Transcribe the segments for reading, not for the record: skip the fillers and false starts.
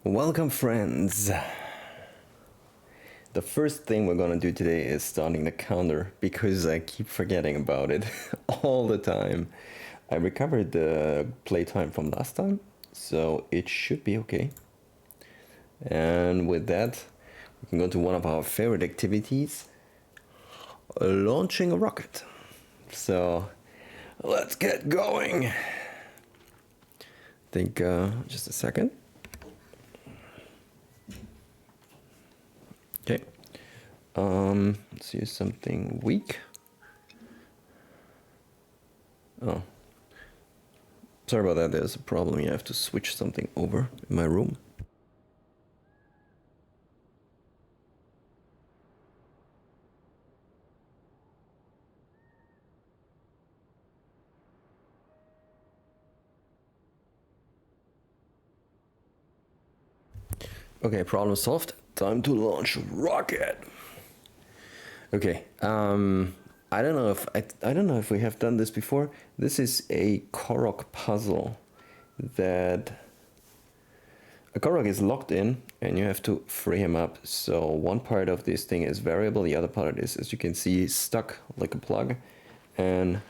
Welcome, friends. The first thing we're gonna do today is starting the counter because I keep forgetting about it all the time. I recovered the playtime from last time, so it should be okay. And with that, we can go to one of our favorite activities, launching a rocket. So let's get going. I think just a second. Okay. Let's use something weak. Oh. Sorry about that, there's a problem. You have to switch something over in my room. Okay, problem solved. Time to launch rocket. Okay. I don't know if I don't know if we have done this before. This is a Korok puzzle that a Korok is locked in and you have to free him up. So one part of this thing is variable, the other part is, as you can see, stuck like a plug, and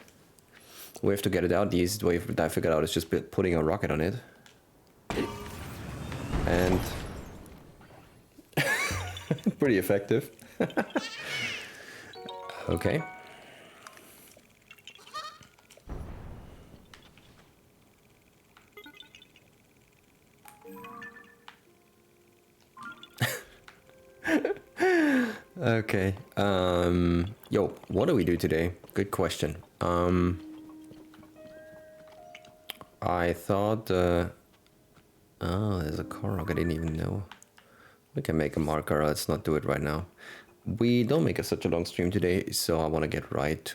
we have to get it out. The easiest way I figured out is just putting a rocket on it. And pretty effective. Okay. Okay. Yo, what do we do today? Good question. I thought, oh, there's a Korok, I didn't even know. We can make a marker, let's not do it right now. We don't make such a long stream today, so I want to get right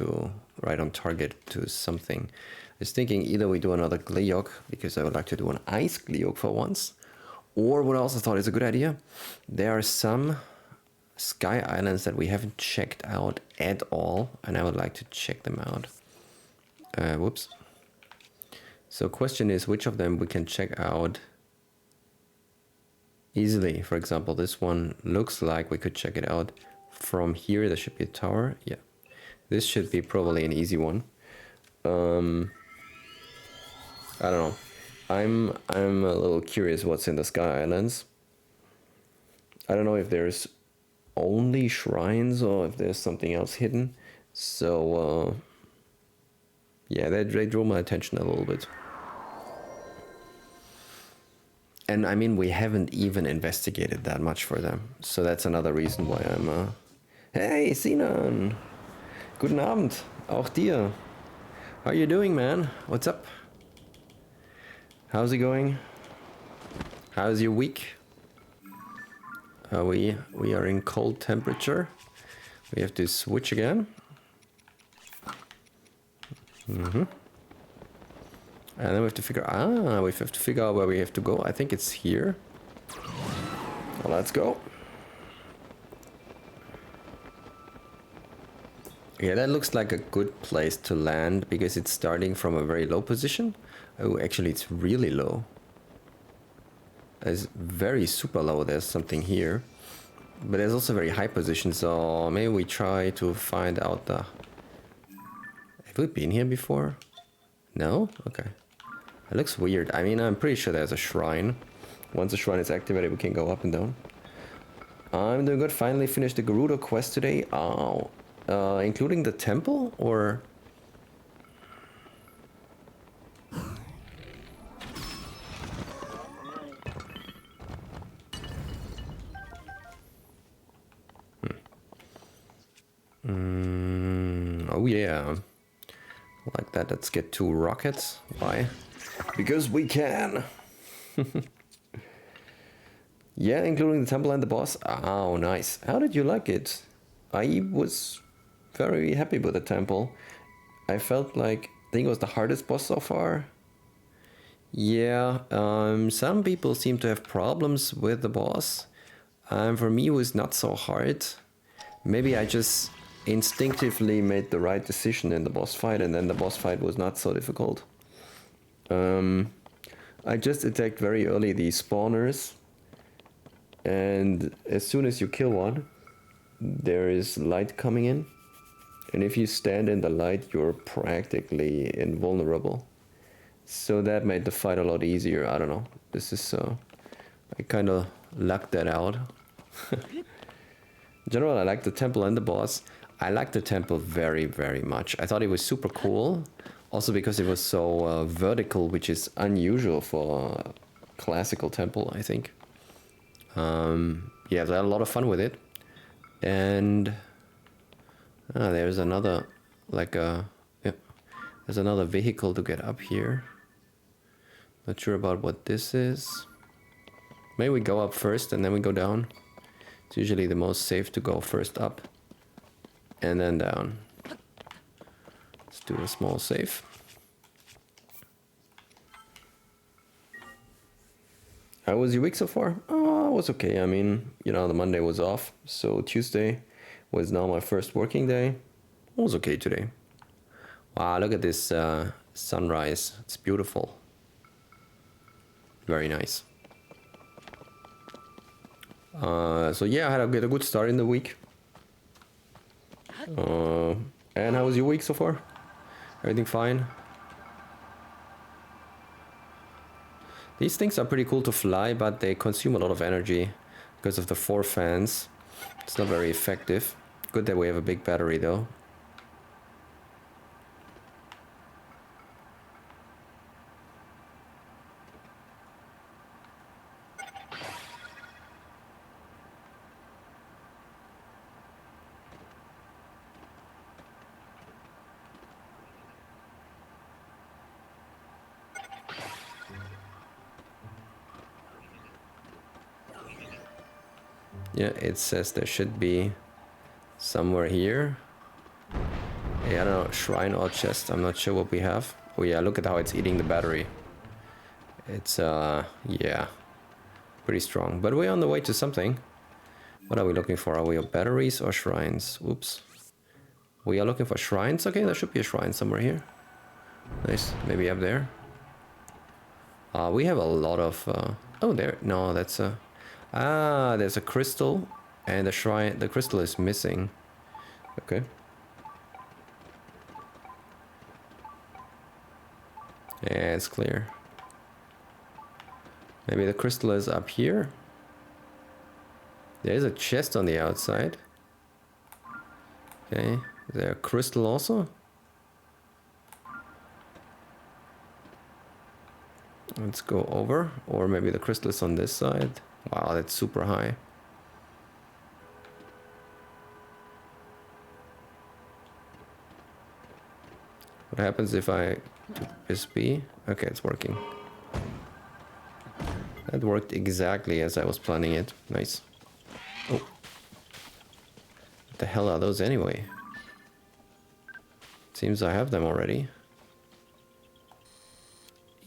on target to something. I was thinking either we do another Gleeok, because I would like to do an ice Gleeok for once, or what I also thought is a good idea, there are some sky islands that we haven't checked out at all, and I would like to check them out. Whoops. So question is, which of them we can check out easily? For example, this one looks like we could check it out from here. There should be a tower. Yeah, this should be probably an easy one. I don't know. I'm a little curious what's in the Sky Islands. I don't know if there's only shrines or if there's something else hidden. So yeah, they drew my attention a little bit. And I mean, we haven't even investigated that much for them. So that's another reason why I'm... Hey, Sinan! Guten Abend, auch dir. How you doing, man? What's up? How's it going? How's your week? We are in cold temperature. We have to switch again. And then we have to figure out where we have to go. I think it's here. Well, let's go. Yeah, that looks like a good place to land because it's starting from a very low position. Oh, actually, it's really low. It's very super low. There's something here. But there's also a very high position, so maybe we try to find out the... Have we been here before? No? Okay. It looks weird. I mean, I'm pretty sure there's a shrine. Once the shrine is activated, we can go up and down. I'm doing good. Finally finished the Gerudo quest today. Oh, including the temple, or... Oh yeah. Like that. Let's get 2 rockets. Why? Because we can. Yeah, including the temple and the boss. Oh, nice. How did you like it? I was very happy with the temple. I felt like, I think it was the hardest boss so far. Yeah, some people seem to have problems with the boss. For me, it was not so hard. Maybe I just instinctively made the right decision in the boss fight, and then the boss fight was not so difficult. I just attacked very early the spawners, And as soon as you kill one, there is light coming in. And if you stand in the light, you're practically invulnerable. So that made the fight a lot easier. I don't know. This is I kind of lucked that out. In general, I like the temple and the boss. I like the temple very, very much. I thought it was super cool. Also because it was so vertical, which is unusual for a classical temple, I think. Yeah, I had a lot of fun with it. And there's another, like a, yeah, there's another vehicle to get up here. Not sure about what this is. Maybe we go up first and then we go down. It's usually the most safe to go first up and then down. Let's do a small save. How was your week so far? Oh, it was okay. I mean, you know, the Monday was off, so Tuesday was now my first working day. It was okay today. Wow, look at this sunrise. It's beautiful. Very nice. So yeah, I had a good start in the week. And how was your week so far? Everything fine? These things are pretty cool to fly, but they consume a lot of energy because of the 4 fans. It's not very effective. Good that we have a big battery though. Yeah, it says there should be somewhere here. Yeah, I don't know, shrine or chest. I'm not sure what we have. Oh yeah, look at how it's eating the battery. It's, yeah, pretty strong. But we're on the way to something. What are we looking for? Are we on batteries or shrines? Oops. We are looking for shrines. Okay, there should be a shrine somewhere here. Nice. Maybe up there. We have a lot of... oh, there. No, that's a... there's a crystal. And the shrine... The crystal is missing. Okay. Yeah, it's clear. Maybe the crystal is up here. There's a chest on the outside. Okay. Is there a crystal also? Let's go over. Or maybe the crystal is on this side. Wow, that's super high. What happens if I do this B? Okay, it's working. That worked exactly as I was planning it. Nice. Oh. What the hell are those anyway? Seems I have them already.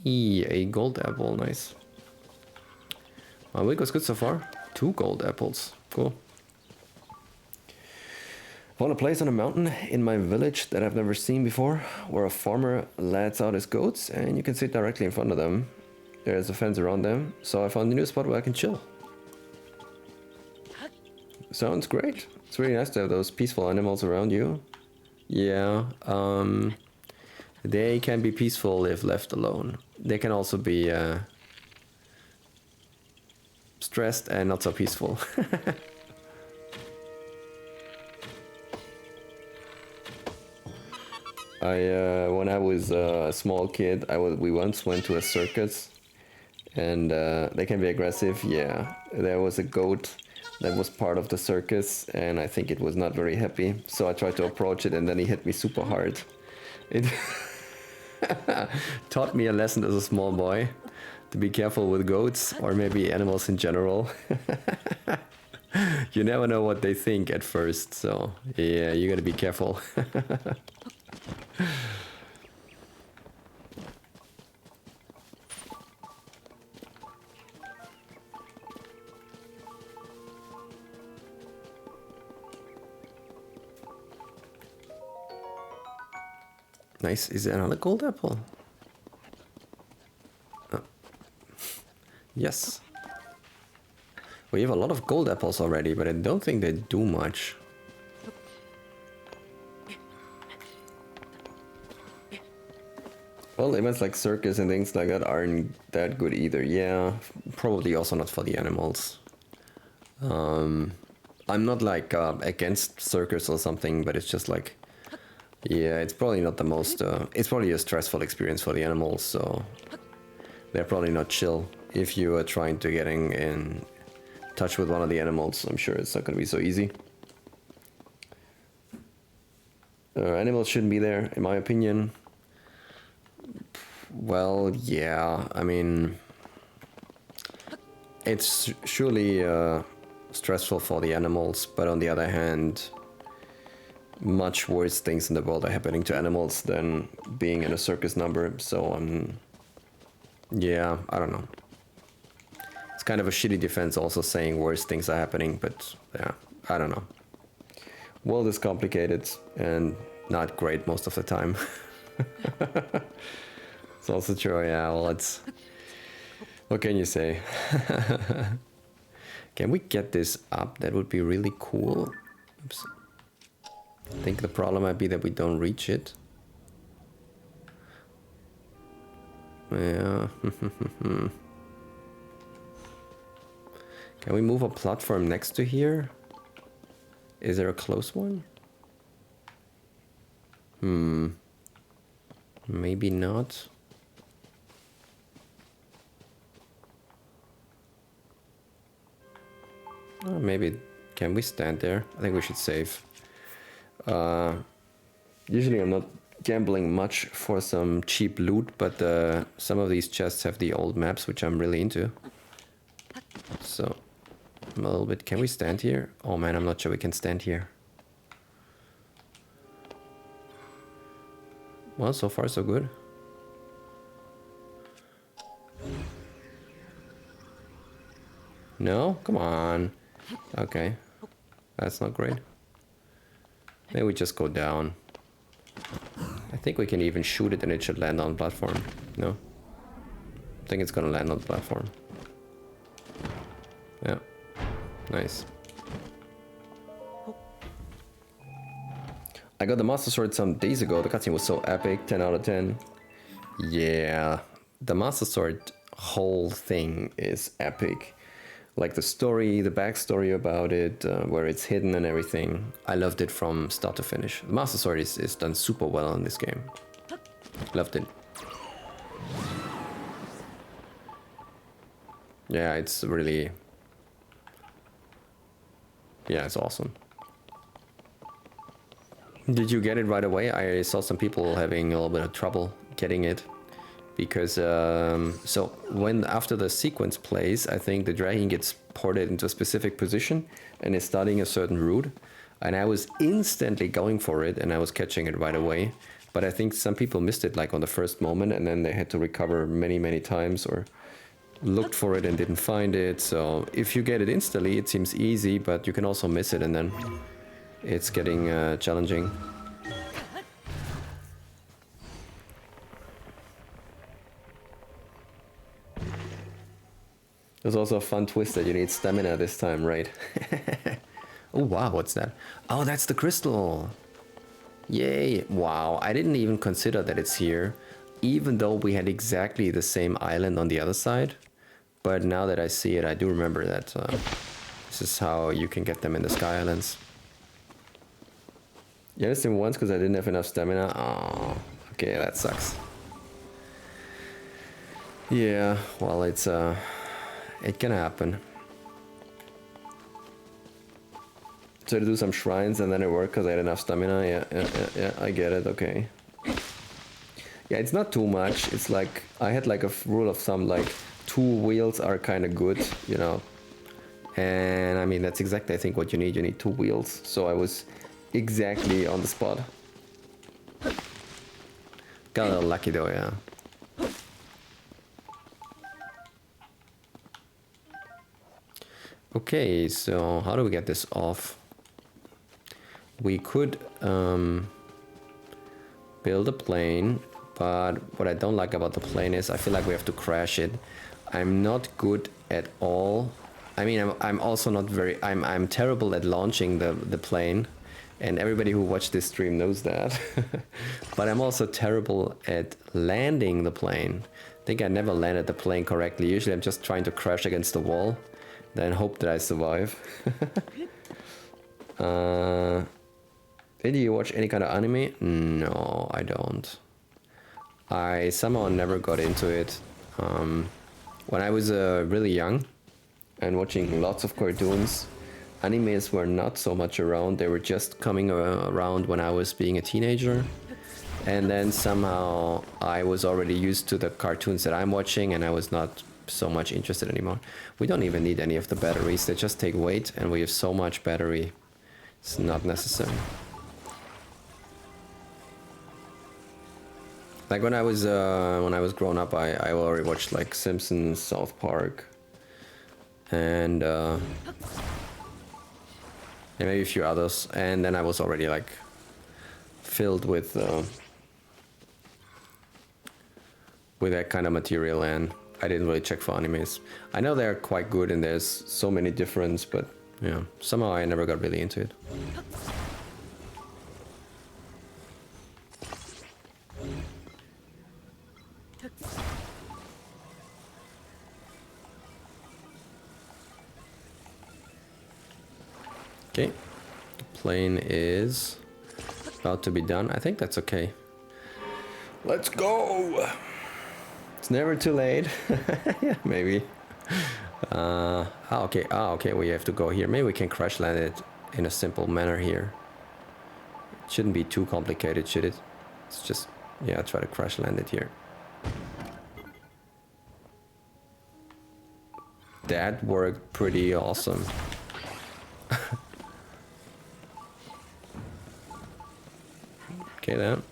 A gold apple, nice. My week was good so far. 2 gold apples, cool. Found a place on a mountain in my village that I've never seen before, where a farmer lets out his goats and you can sit directly in front of them. There's a fence around them, so I found a new spot where I can chill. Sounds great. It's really nice to have those peaceful animals around you. Yeah, they can be peaceful if left alone. They can also be stressed and not so peaceful. When I was a small kid, we once went to a circus, and they can be aggressive. Yeah, there was a goat that was part of the circus, and I think it was not very happy. So I tried to approach it, and then he hit me super hard. It taught me a lesson as a small boy to be careful with goats, or maybe animals in general. You never know what they think at first, so yeah, you gotta be careful. Nice. Is there another gold apple? Oh. Yes. We have a lot of gold apples already, but I don't think they do much. Well, events like circus and things like that aren't that good either. Yeah, probably also not for the animals. I'm not like against circus or something, but it's just like, yeah, it's probably not the most, it's probably a stressful experience for the animals, so they're probably not chill. If you are trying to get in touch with one of the animals, I'm sure it's not going to be so easy. Animals shouldn't be there, in my opinion. Well, yeah, I mean, it's surely stressful for the animals, but on the other hand, much worse things in the world are happening to animals than being in a circus number, so yeah, I don't know. It's kind of a shitty defense also saying worse things are happening, but yeah, I don't know. World is complicated and not great most of the time. It's also true, yeah, well, it's... What can you say? Can we get this up? That would be really cool. Oops. I think the problem might be that we don't reach it. Yeah. Can we move a platform next to here? Is there a close one? Maybe not. Maybe, can we stand there? I think we should save. Usually I'm not gambling much for some cheap loot, but some of these chests have the old maps, which I'm really into. So, I'm a little bit... Can we stand here? Oh man, I'm not sure we can stand here. Well, so far so good. No? Come on. Okay. That's not great. Maybe we just go down. I think we can even shoot it and it should land on the platform. No? I think it's gonna land on the platform. Yeah. Nice. I got the Master Sword some days ago. The cutscene was so epic. 10 out of 10. Yeah. The Master Sword whole thing is epic. Like the story, the backstory about it, where it's hidden and everything. I loved it from start to finish. The Master Sword is done super well in this game. Loved it. Yeah, it's really... Yeah, it's awesome. Did you get it right away? I saw some people having a little bit of trouble getting it. Because, so when after the sequence plays, I think the dragon gets ported into a specific position and is starting a certain route. And I was instantly going for it and I was catching it right away. But I think some people missed it like on the first moment and then they had to recover many, many times or looked for it and didn't find it. So if you get it instantly, it seems easy, but you can also miss it and then it's getting challenging. There's also a fun twist that you need stamina this time, right? Oh wow, what's that? Oh, that's the crystal! Yay! Wow, I didn't even consider that it's here, even though we had exactly the same island on the other side. But now that I see it, I do remember that this is how you can get them in the Sky Islands. You missed him once because I didn't have enough stamina? Oh, okay, that sucks. Yeah, well, it's it can happen. So to do some shrines and then it worked because I had enough stamina. Yeah, I get it, okay. Yeah, it's not too much. It's like, I had like a rule of thumb, like 2 wheels are kind of good, you know. And I mean, that's exactly, I think, what you need. You need 2 wheels. So I was exactly on the spot. Got a little lucky though, yeah. Okay, so how do we get this off? We could build a plane, but what I don't like about the plane is I feel like we have to crash it. I'm not good at all I mean, I'm also not very... I'm terrible at launching the plane. And everybody who watched this stream knows that. But I'm also terrible at landing the plane. I think I never landed the plane correctly. Usually I'm just trying to crash against the wall. Then hope that I survive. Did you watch any kind of anime? No, I don't. I somehow never got into it. When I was really young and watching lots of cartoons, animes were not so much around. They were just coming around when I was being a teenager. And then somehow I was already used to the cartoons that I'm watching and I was not so much interested anymore. We don't even need any of the batteries. They just take weight and we have so much battery. It's not necessary. Like when I was grown up, I already watched like Simpsons, South Park, and maybe a few others. And then I was already like filled with that kind of material, and I didn't really check for animes. I know they're quite good, and there's so many different, but yeah, somehow I never got really into it. Okay, the plane is about to be done. I think that's okay. Let's go! It's never too late. Yeah, maybe. Okay. Okay, we have to go here. Maybe we can crash land it in a simple manner here. It shouldn't be too complicated, should it? It's just, yeah, try to crash land it here. That worked pretty awesome. Okay then.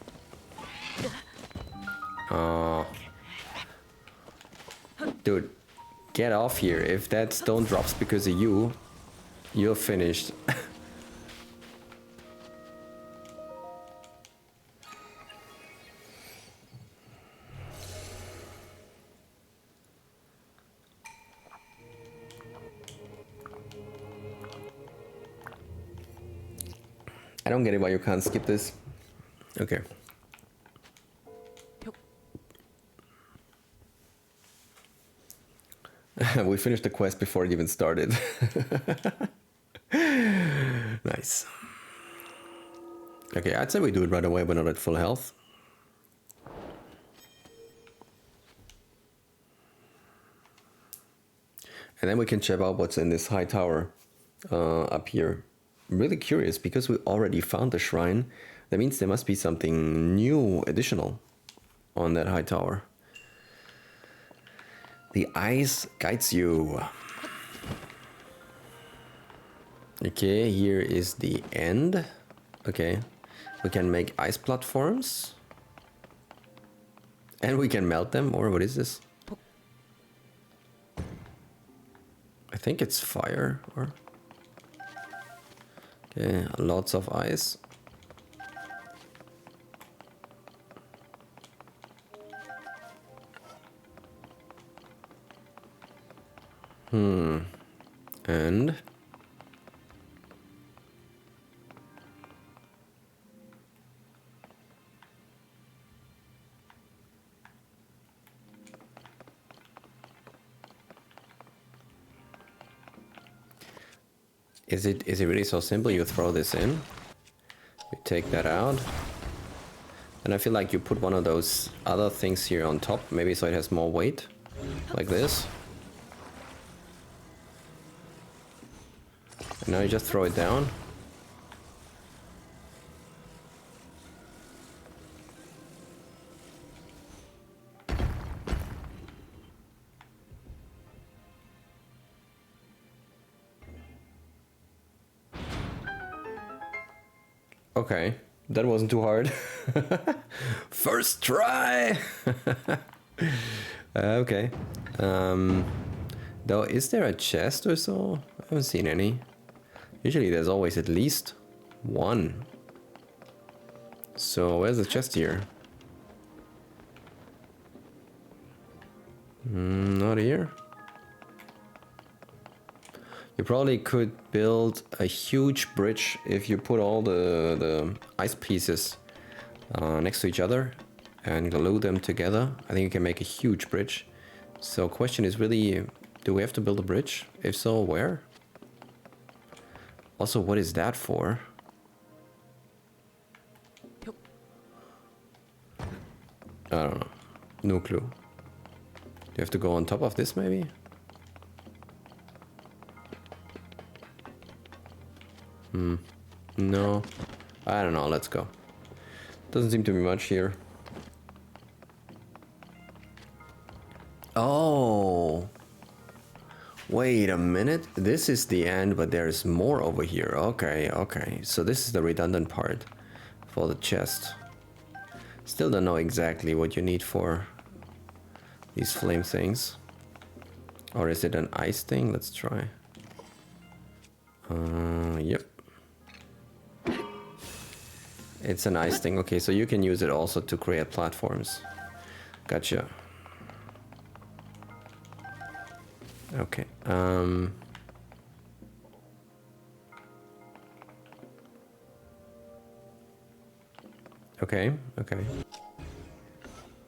Oh. Dude, get off here. If that stone drops because of you, you're finished. I don't get it why you can't skip this. Okay. We finished the quest before it even started. Nice. Okay, I'd say we do it right away. We're not at full health. And then we can check out what's in this high tower up here. I'm really curious because we already found the shrine. That means there must be something new, additional on that high tower. The ice guides you. Okay, here is the end. Okay, we can make ice platforms. And we can melt them, or what is this? I think it's fire, or... Okay, lots of ice. And... Is it really so simple? You throw this in, you take that out, and I feel like you put one of those other things here on top, maybe so it has more weight, like this. And now you just throw it down. Okay, that wasn't too hard. First try! Okay. Though, is there a chest or so? I haven't seen any. Usually there's always at least one. So, where's the chest here? Not here. You probably could build a huge bridge if you put all the ice pieces next to each other and glue them together. I think you can make a huge bridge. So question is really, do we have to build a bridge? If so, where? Also, what is that for? I don't know. No clue. Do you have to go on top of this maybe? No. I don't know, let's go. Doesn't seem to be much here. Oh. Wait a minute. This is the end, but there's more over here. Okay, okay. So this is the redundant part for the chest. Still don't know exactly what you need for these flame things. Or is it an ice thing? Let's try. Yep. It's an ice thing. Okay, so you can use it also to create platforms. Gotcha. Okay. Okay, okay.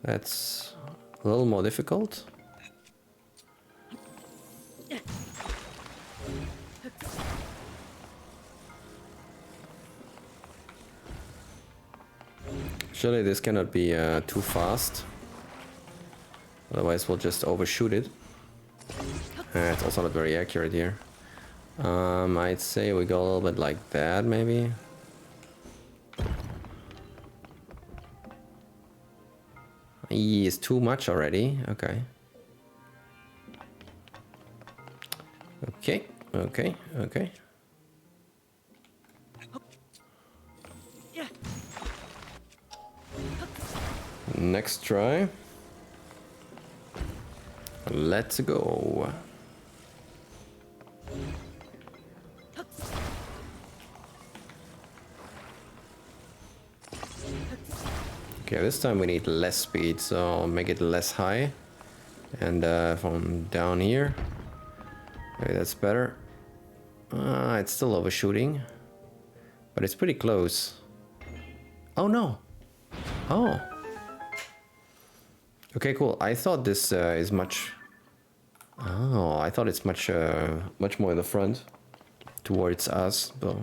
That's a little more difficult. Surely this cannot be too fast. Otherwise we'll just overshoot it. It's also not very accurate here. I'd say we go a little bit like that, maybe. It's too much already. Okay. Okay, okay, okay. Next try. Let's go. Okay, this time we need less speed, so I'll make it less high. And from down here. Okay, that's better. It's still overshooting. But it's pretty close. Oh no! Oh! Okay, cool. I thought this is much... Oh, I thought it's much much more in the front. Towards us, but...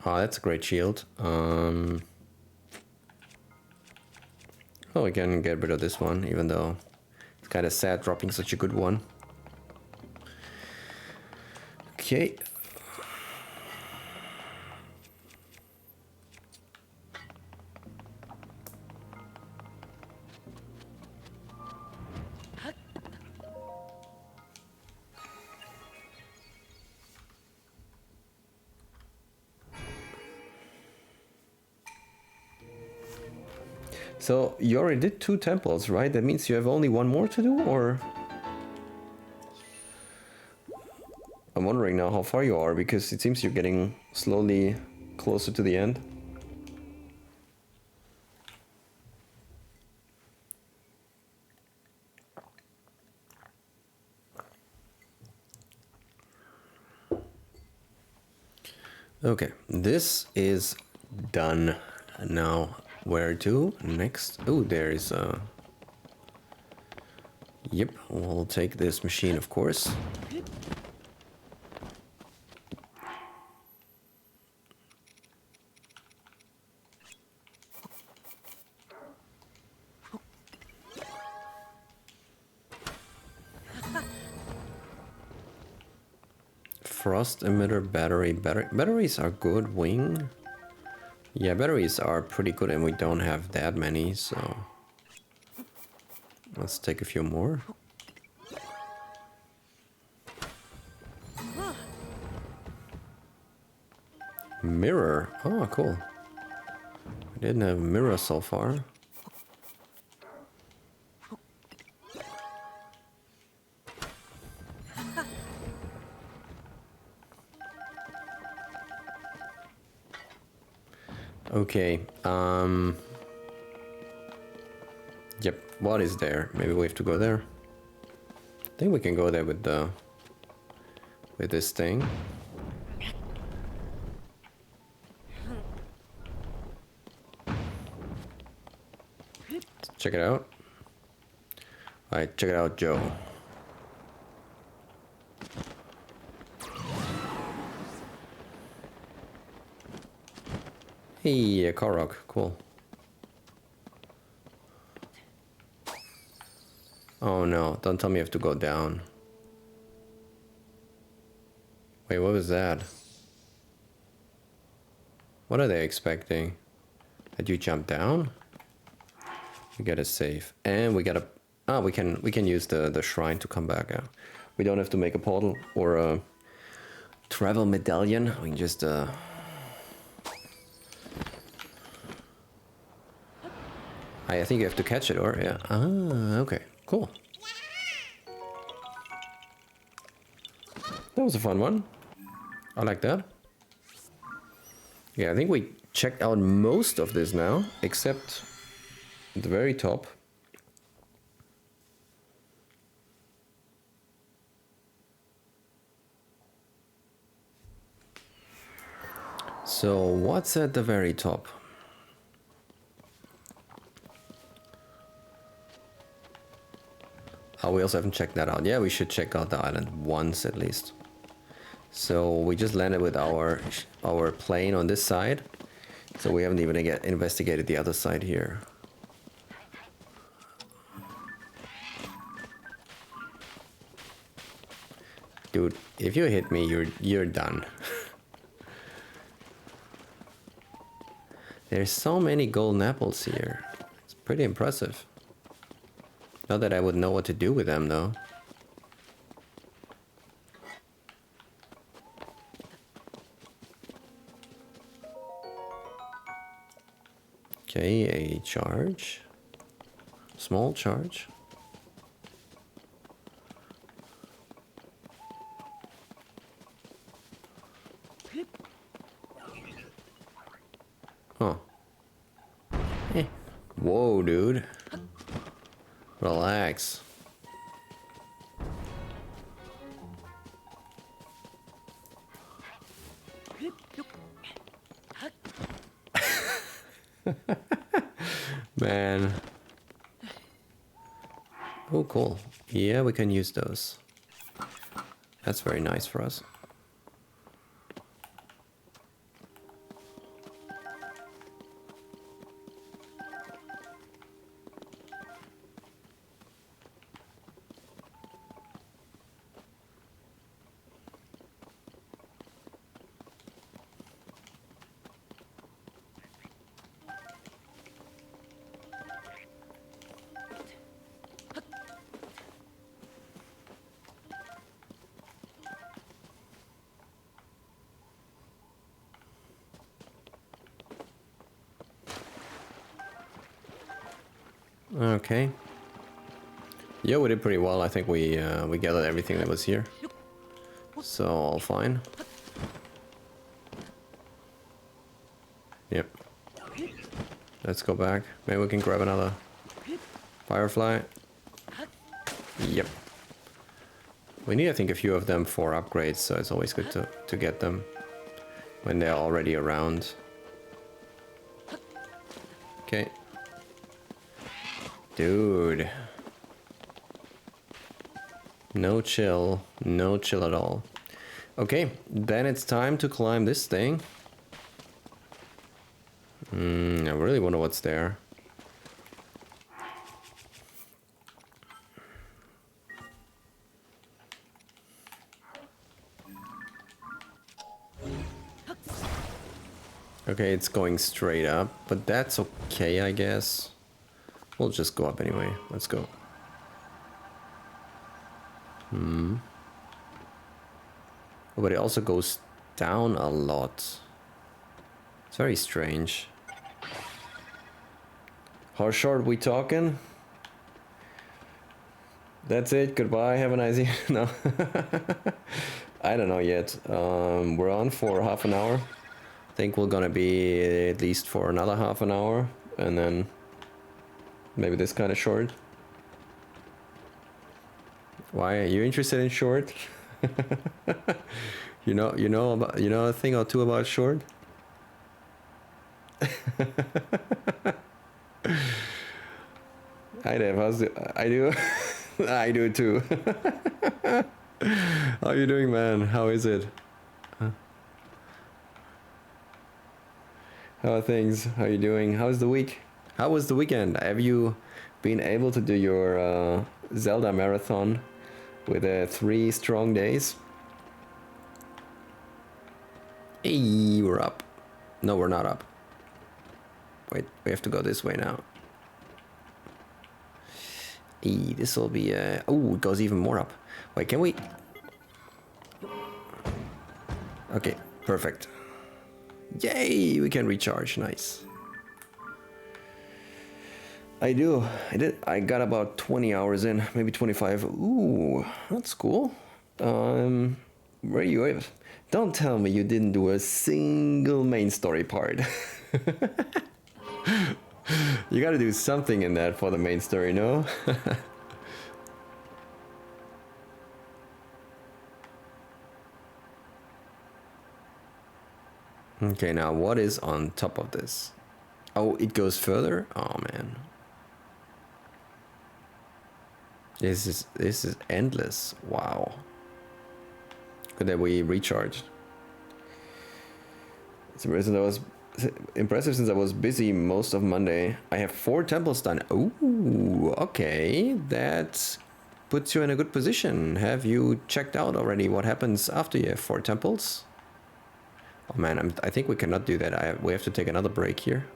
Oh, that's a great shield. Oh, we can get rid of this one, even though it's kind of sad dropping such a good one. Okay. So you already did 2 temples, right? That means you have only one more to do, or? I'm wondering now how far you are, because it seems you're getting slowly closer to the end. Okay, this is done. Now, where to next? Oh, there is a... Yep, we'll take this machine, of course. Frost emitter battery. Batteries are good. Wing. Yeah, batteries are pretty good, and we don't have that many, so let's take a few more. Mirror. Oh, cool. I didn't have a mirror so far. Okay. Yep. What is there? Maybe we have to go there. I think we can go there with this thing. Check it out. All right, check it out, Joe. Hey, a Korok, cool. Oh no, don't tell me you have to go down. Wait, what was that? What are they expecting? That you jump down? We gotta save. And we gotta... Ah, we can use the shrine to come back out. We don't have to make a portal or a travel medallion. We can just... I think you have to catch it, or... Yeah. Ah, okay. Cool. That was a fun one. I like that. Yeah, I think we checked out most of this now, except the very top. So, what's at the very top? Oh, we also haven't checked that out. Yeah, we should check out the island once at least. So we just landed with our plane on this side. So we haven't even investigated the other side here. Dude, if you hit me, you're done. There's so many golden apples here. It's pretty impressive. Not that I would know what to do with them though. Okay, a charge. Small charge. Huh. Eh. Whoa, dude. Relax. Man. Oh, cool. Yeah, we can use those. That's very nice for us. Okay. Yeah, we did pretty well. I think we gathered everything that was here. So, all fine. Yep. Let's go back. Maybe we can grab another firefly. Yep. We need, I think, a few of them for upgrades, so it's always good to get them when they're already around. Okay. Dude. No chill. No chill at all. Okay, then it's time to climb this thing. I really wonder what's there. Okay, it's going straight up, but that's okay, I guess. We'll just go up anyway. Let's go. Oh, but it also goes down a lot. It's very strange. How short we talking? That's it. Goodbye. Have a nice evening. No. I don't know yet. We're on for half an hour. I think we're gonna be at least for another half an hour, and then maybe this kind of short. Why are you interested in short? you know a thing or two about short. Hi Dave, how's it? I do. I do too. How are you doing, man? How is it? How are things? How are you doing? How's the week? How was the weekend? Have you been able to do your Zelda marathon with 3 strong days? Hey, we're up. No, we're not up. Wait, we have to go this way now. Hey, this will be... oh, it goes even more up. Wait, can we... Okay, perfect. Yay, we can recharge. Nice. I did. I got about 20 hours in, maybe 25. Ooh, that's cool. Where you at? Don't tell me you didn't do a single main story part. You gotta do something in that for the main story, no? Okay, now what is on top of this? Oh, it goes further? Oh man. This is endless. Wow. Good that we recharged. It's impressive since I was busy most of Monday. I have 4 temples done. Ooh, okay. That puts you in a good position. Have you checked out already what happens after you have 4 temples? Oh man, I think we cannot do that. We have to take another break here.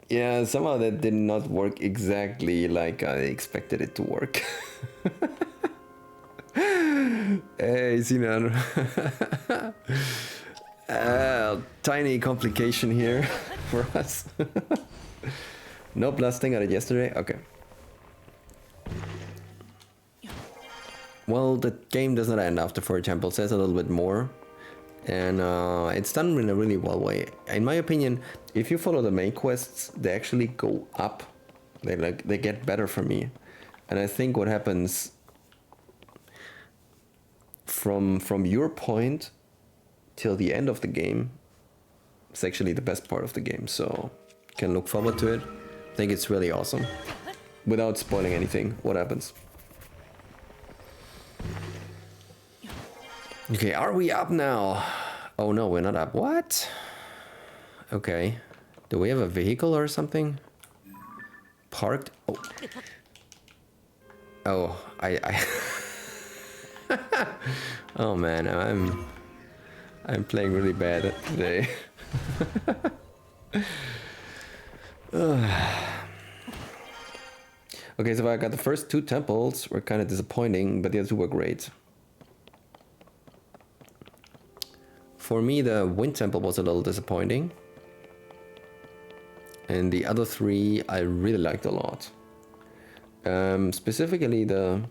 Yeah, somehow that did not work exactly like I expected it to work. Hey, Sinan. Tiny complication here for us. No blasting at it yesterday? Okay. Well, the game does not end after 4 temples. There's a little bit more. And it's done in a really well way. In my opinion, if you follow the main quests, they actually go up. They get better for me. And I think what happens from your point till the end of the game is actually the best part of the game. So you can look forward to it. I think it's really awesome. Without spoiling anything, what happens? Okay, are we up now? Oh no, we're not up. What? Okay. Do we have a vehicle or something? Parked? Oh. Oh, I oh man, I'm playing really bad today. Okay, so I got the first 2 temples were kind of disappointing, but the other 2 were great. For me, the Wind Temple was a little disappointing. And the other 3 I really liked a lot. Specifically the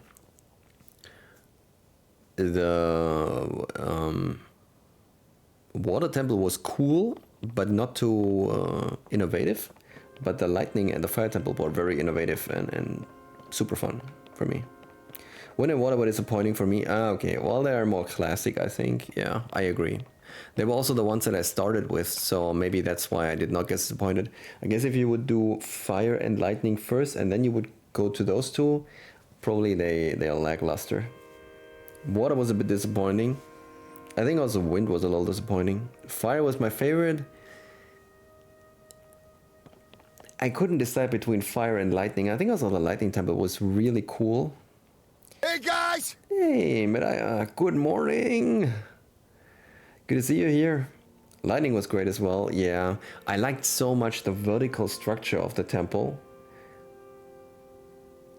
Water Temple was cool, but not too innovative. But the Lightning and the Fire Temple were very innovative and super fun for me. Wind and Water were disappointing for me. Ah, okay, well, they are more classic, I think. Yeah, I agree. They were also the ones that I started with, so maybe that's why I did not get disappointed. I guess if you would do Fire and Lightning first, and then you would go to those 2, probably they are lackluster. Water was a bit disappointing. I think also Wind was a little disappointing. Fire was my favorite. I couldn't decide between Fire and Lightning. I think also the Lightning Temple was really cool. Hey guys! Hey, Medaya, good morning. Good to see you here. Lightning was great as well, yeah. I liked so much the vertical structure of the temple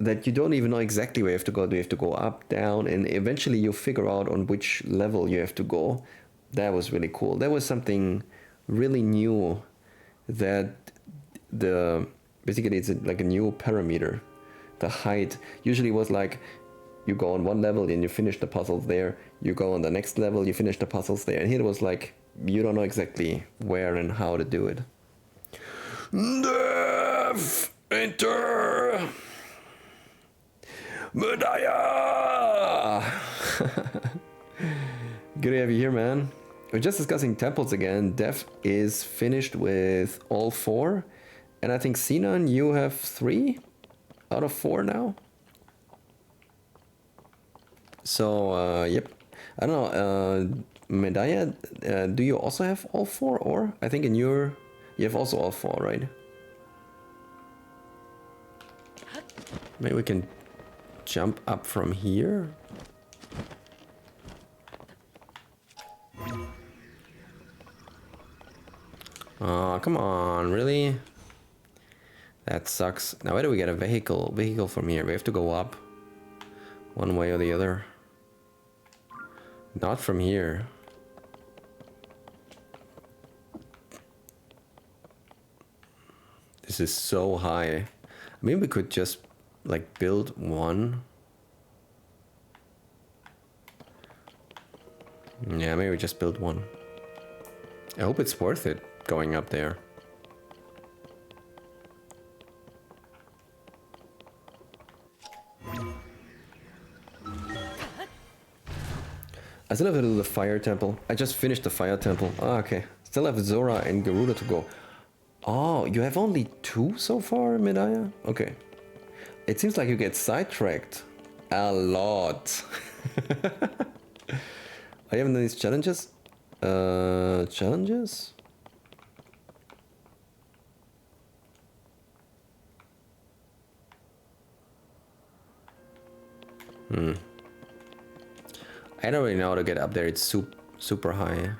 that you don't even know exactly where you have to go. Do you have to go up, down, and eventually you figure out on which level you have to go. That was really cool. That was something really new that the basically it's like a new parameter. The height usually was like you go on one level and you finish the puzzles there. You go on the next level, you finish the puzzles there. And here it was like you don't know exactly where and how to do it. Death! Enter! Medaya! Good to have you here, man. We're just discussing temples again. Dev is finished with all 4. And I think Sinan, you have 3 out of 4 now. So, yep. I don't know, Medaya, do you also have all 4? Or I think in your... You have also all 4, right? Maybe we can jump up from here. Oh, come on, really? That sucks. Now where do we get a vehicle? Vehicle from here. We have to go up. One way or the other. Not from here. This is so high. Maybe we could just like build one. Yeah, maybe we just build one. I hope it's worth it going up there. I still have to do the fire temple. I just finished the fire temple. Ah, okay. Still have Zora and Garuda to go. Oh, you have only 2 so far, Medaya? Okay. It seems like you get sidetracked a lot. Are you having these challenges? Challenges? I don't really know how to get up there. It's super high.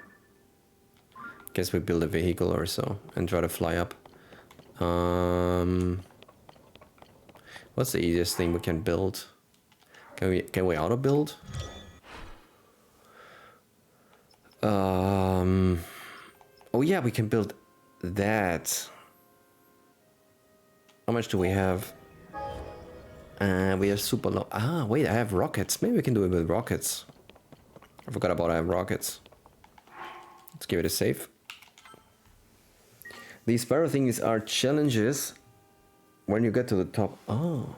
Guess we build a vehicle or so and try to fly up. What's the easiest thing we can build? Can we auto build? Oh yeah, we can build that. How much do we have? We have super low. Ah, wait, I have rockets. Maybe we can do it with rockets. I forgot about I have rockets. Let's give it a save. These sparrow things are challenges when you get to the top. Oh,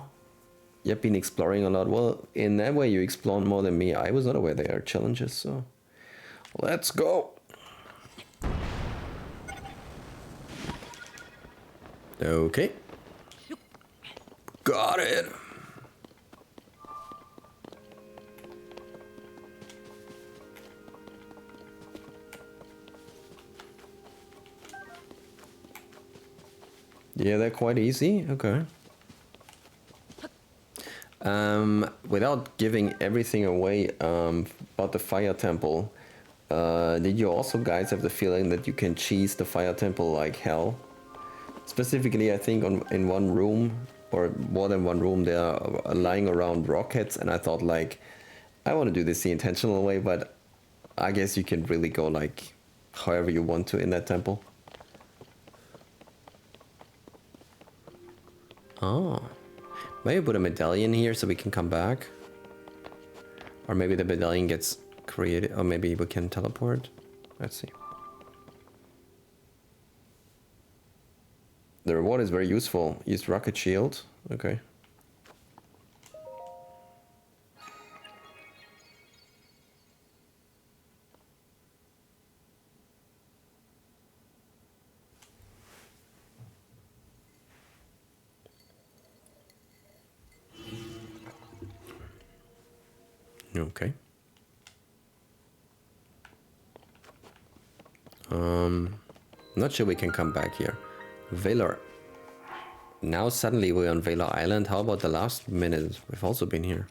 you've been exploring a lot. Well, in that way you explore more than me. I was not aware they are challenges, so let's go. Okay. Got it. Yeah, they're quite easy. Okay. Without giving everything away about the fire temple, did you also guys have the feeling that you can cheese the fire temple like hell? Specifically, I think in one room, or more than one room, there are lying around rockets, and I thought like, I want to do this the intentional way, but I guess you can really go like however you want to in that temple. Oh, maybe put a medallion here so we can come back. Or maybe the medallion gets created, or maybe we can teleport. Let's see. The reward is very useful. Use rocket shield. Okay. Okay. Not sure we can come back here. Valor. Now suddenly we're on Valor Island. How about the last minute? We've also been here.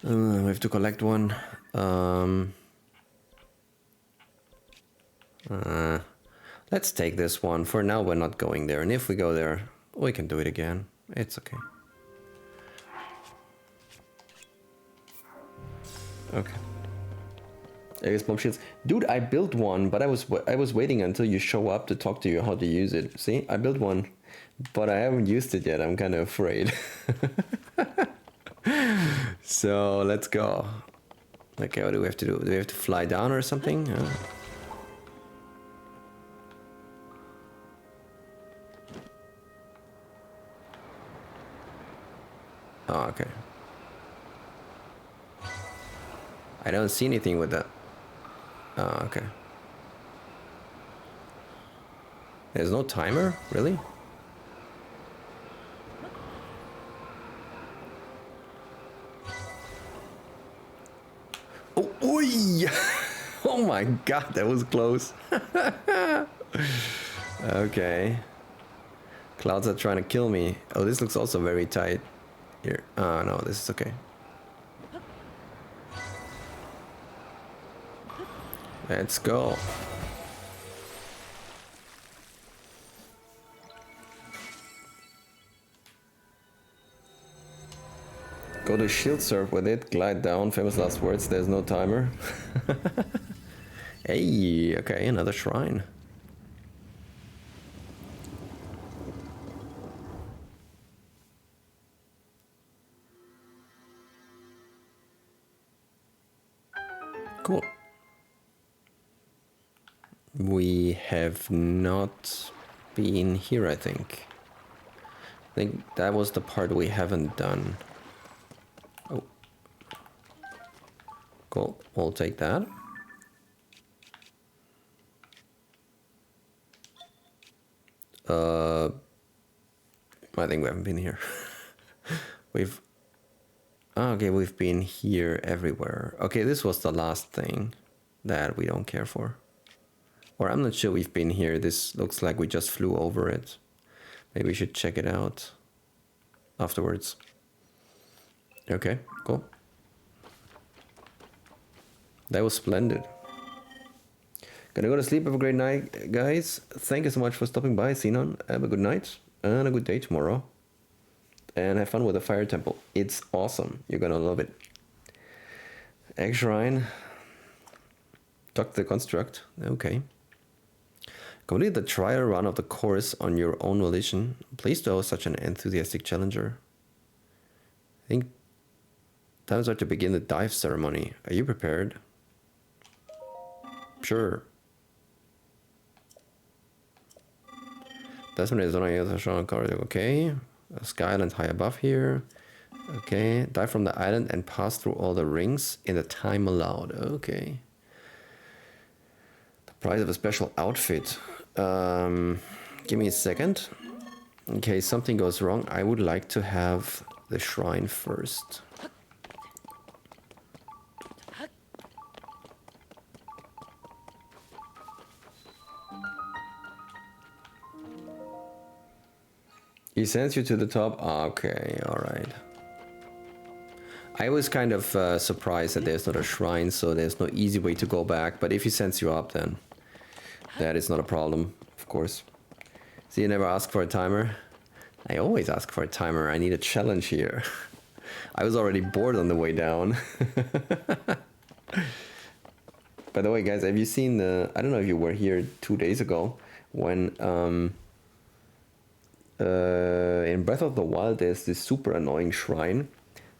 We have to collect one. Let's take this one. For now we're not going there. And if we go there, we can do it again. It's okay. Okay. I guess bomb shields. Dude, I built one, but I was waiting until you show up to talk to you how to use it. See, I built one, but I haven't used it yet. I'm kind of afraid. So let's go. Okay, what do we have to do? Do we have to fly down or something? Oh, okay. I don't see anything with that. Oh, okay. There's no timer? Really? Oh, oi! Oh my god, that was close. Okay. Clouds are trying to kill me. Oh, this looks also very tight. Here. Oh, no, this is okay. Let's go. Go to shield surf with it, glide down, famous last words, there's no timer. Hey, okay, another shrine. Cool. We have not been here, I think. I think that was the part we haven't done. Oh. Cool, we'll take that. I think we haven't been here. We've... Okay, we've been here everywhere. Okay, this was the last thing that we don't care for. Or I'm not sure we've been here. This looks like we just flew over it. Maybe we should check it out afterwards. Okay, cool. That was splendid. Gonna go to sleep. Have a great night, guys. Thank you so much for stopping by, Xenon. Have a good night and a good day tomorrow. And have fun with the fire temple. It's awesome. You're gonna love it. Egg shrine. Dock the construct. Okay. Complete the trial run of the course on your own volition. Pleased to host such an enthusiastic challenger. I think times are to begin the dive ceremony. Are you prepared? Sure. That's when it's on a strong corridor. Okay. A sky island high above here. Okay. Dive from the island and pass through all the rings in the time allowed. Okay. The price of a special outfit. Give me a second. In case something goes wrong, I would like to have the shrine first. He sends you to the top? Okay, alright. I was kind of surprised that there's not a shrine, so there's no easy way to go back. But if he sends you up, then that is not a problem, of course. So you never ask for a timer? I always ask for a timer. I need a challenge here. I was already bored on the way down. By the way, guys, have you seen the... I don't know if you were here 2 days ago when... in Breath of the Wild, there's this super annoying shrine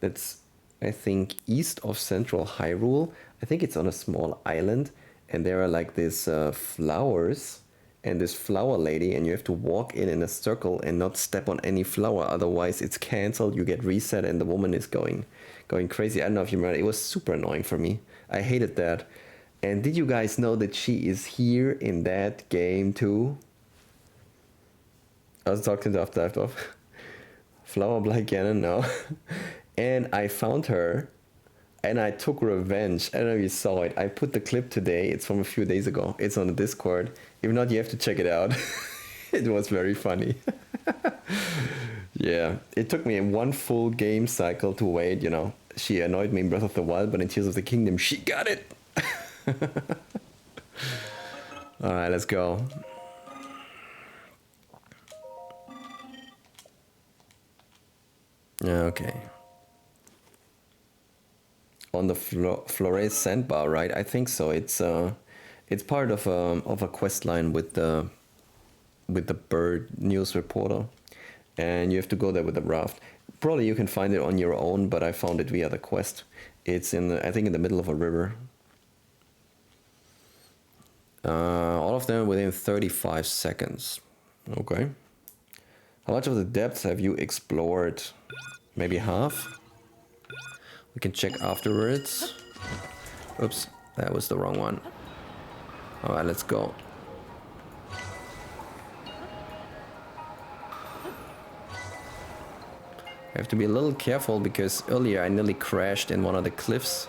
that's, I think, east of Central Hyrule. I think it's on a small island, and there are like these flowers and this flower lady, and you have to walk in a circle and not step on any flower, otherwise it's cancelled, you get reset, and the woman is going crazy. I don't know if you remember, it was super annoying for me. I hated that. And did you guys know that she is here in that game too? I was talking to after off. Flower Black Cannon, no. And I found her and I took revenge. I don't know if you saw it. I put the clip today. It's from a few days ago. It's on the Discord. If not, you have to check it out. It was very funny. Yeah, it took me one full game cycle to wait, you know. She annoyed me in Breath of the Wild, but in Tears of the Kingdom, she got it. Alright, let's go. Okay. on the Flores sandbar, right? I think so. It's part of a quest line with the bird news reporter, and you have to go there with a raft. Probably you can find it on your own, but I found it via the quest. It's I think in the middle of a river. All of them within 35 seconds. Okay. How much of the depth have you explored? Maybe half? We can check afterwards. Oops, that was the wrong one. Alright, let's go. I have to be a little careful because earlier I nearly crashed in one of the cliffs.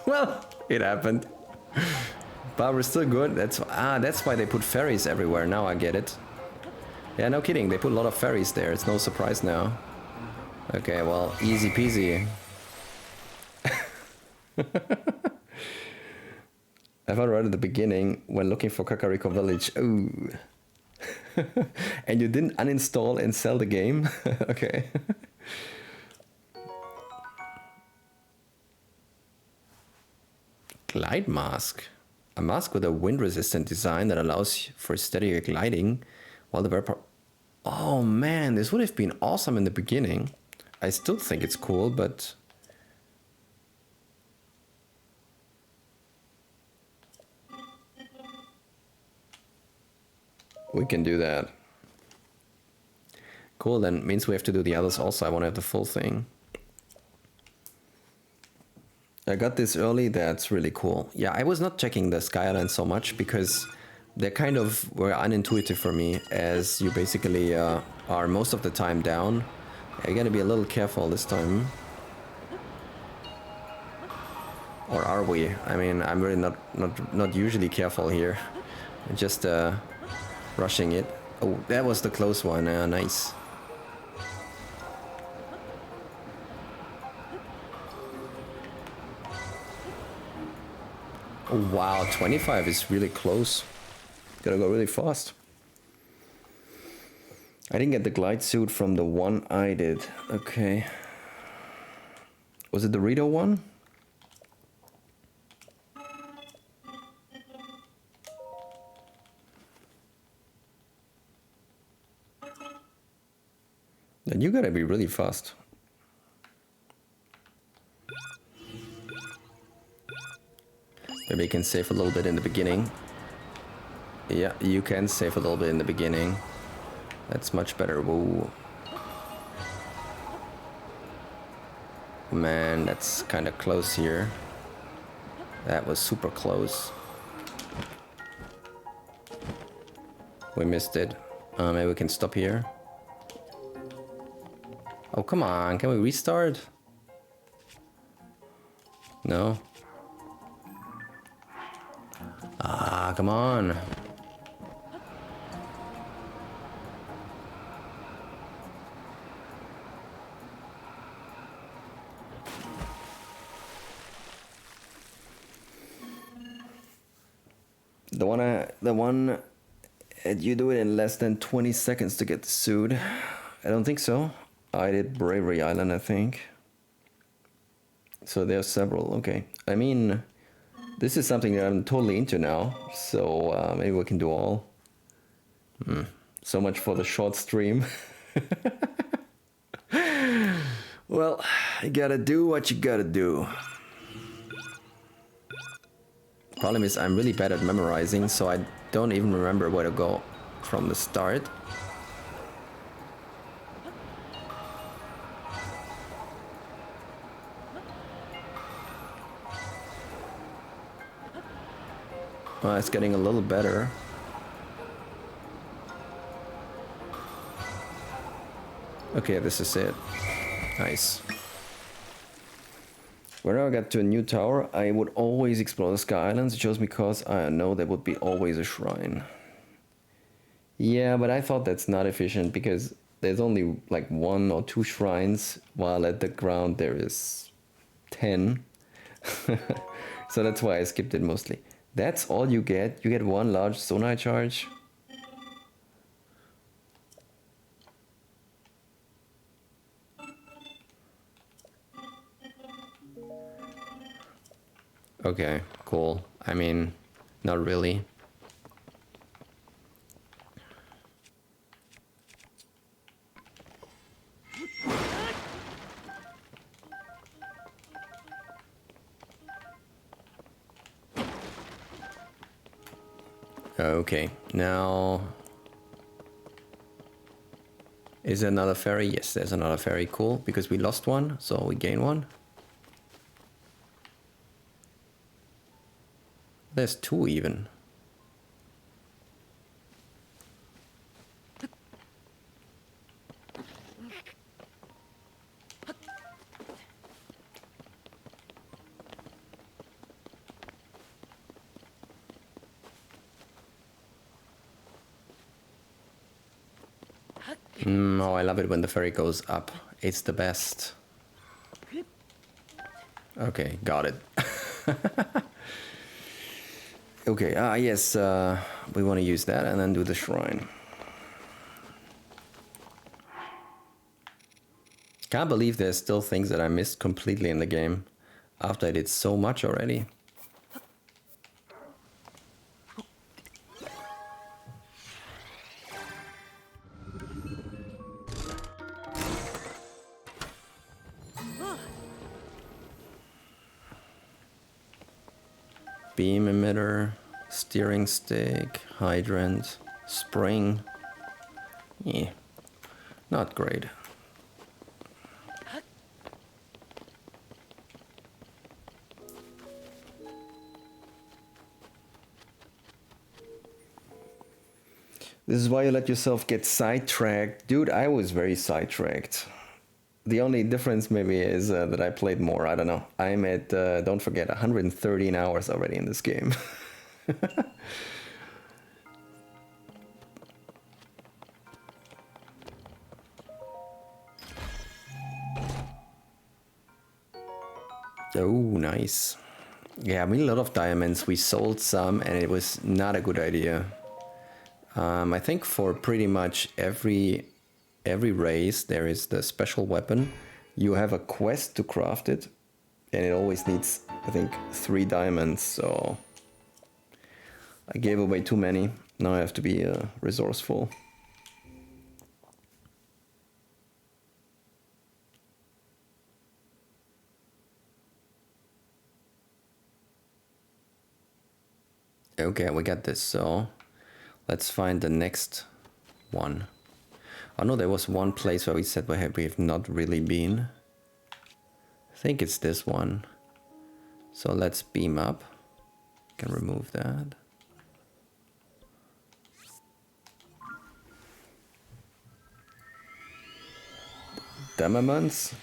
Well, it happened. But we're still good. That's why they put ferries everywhere. Now I get it. Yeah, no kidding. They put a lot of ferries there. It's no surprise now. Okay, well, easy peasy. I found right at the beginning when looking for Kakariko Village. Ooh. And you didn't uninstall and sell the game? Okay. Glide mask. A mask with a wind-resistant design that allows for steadier gliding while the vapor... Oh man, this would have been awesome in the beginning. I still think it's cool, but... we can do that. Cool, then means we have to do the others also. I want to have the full thing. I got this early, that's really cool. Yeah, I was not checking the Sky Island so much because they kind of were unintuitive for me, as you basically are most of the time down. You gotta be a little careful this time. Or are we? I mean, I'm really not usually careful here. Just rushing it. Oh, that was the close one. Nice. Oh, wow, 25 is really close. Gotta go really fast. I didn't get the glide suit from the one I did. Okay. Was it the Rito one? Then you gotta be really fast. Maybe you can save a little bit in the beginning. Yeah, you can save a little bit in the beginning. That's much better. Whoa. Man, that's kind of close here. That was super close. We missed it. Maybe we can stop here. Oh, come on. Can we restart? No? Ah, come on. The one you do it in less than 20 seconds to get the suit. I don't think so. I did Bravery Island, I think. So there's several. Okay. I mean, this is something that I'm totally into now. So maybe we can do all. So much for the short stream. Well, you gotta do what you gotta do. Problem is I'm really bad at memorizing, so I don't even remember where to go from the start. Well, it's getting a little better. Okay, this is it. Nice. Whenever I get to a new tower, I would always explore the Sky Islands, just because I know there would be always a shrine. Yeah, but I thought that's not efficient because there's only like 1 or 2 shrines, while at the ground there is 10. So that's why I skipped it mostly. That's all you get? You get 1 large Sonai charge? Okay, cool. I mean, not really. Okay, now... Is there another ferry? Yes, there's another ferry. Cool, because we lost one, so we gain one. There's two even. Oh, I love it when the ferry goes up. It's the best. Okay, got it. Okay, yes, we want to use that and then do the shrine. Can't believe there's still things that I missed completely in the game after I did so much already. Beam emitter, steering stick, hydrant, spring. Yeah, not great. This is why you let yourself get sidetracked. Dude, I was very sidetracked. The only difference maybe is that I played more. I don't know. I'm at, don't forget, 113 hours already in this game. Oh, nice. Yeah, we need a lot of diamonds. We sold some and it was not a good idea. I think for pretty much every race there is the special weapon. You have a quest to craft it, and it always needs, I think, 3 diamonds, so I gave away too many. Now I have to be resourceful. Okay, we got this, so let's find the next one. I know there was one place where we said we have not really been. I think it's this one. So let's beam up. Can remove that. Diamonds?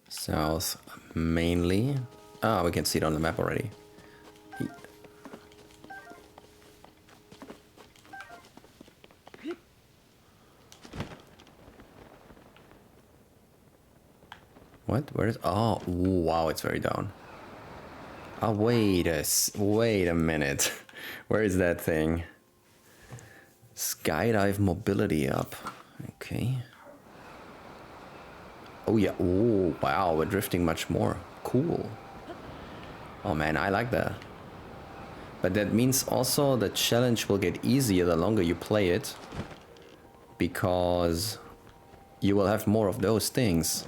South mainly. Ah, we can see it on the map already. What? Where is? Oh, wow! It's very down. Oh, wait a minute. Where is that thing? Skydive mobility up. Okay. Oh yeah. Oh wow! We're drifting much more. Cool. Oh man, I like that. But that means also the challenge will get easier the longer you play it, because you will have more of those things.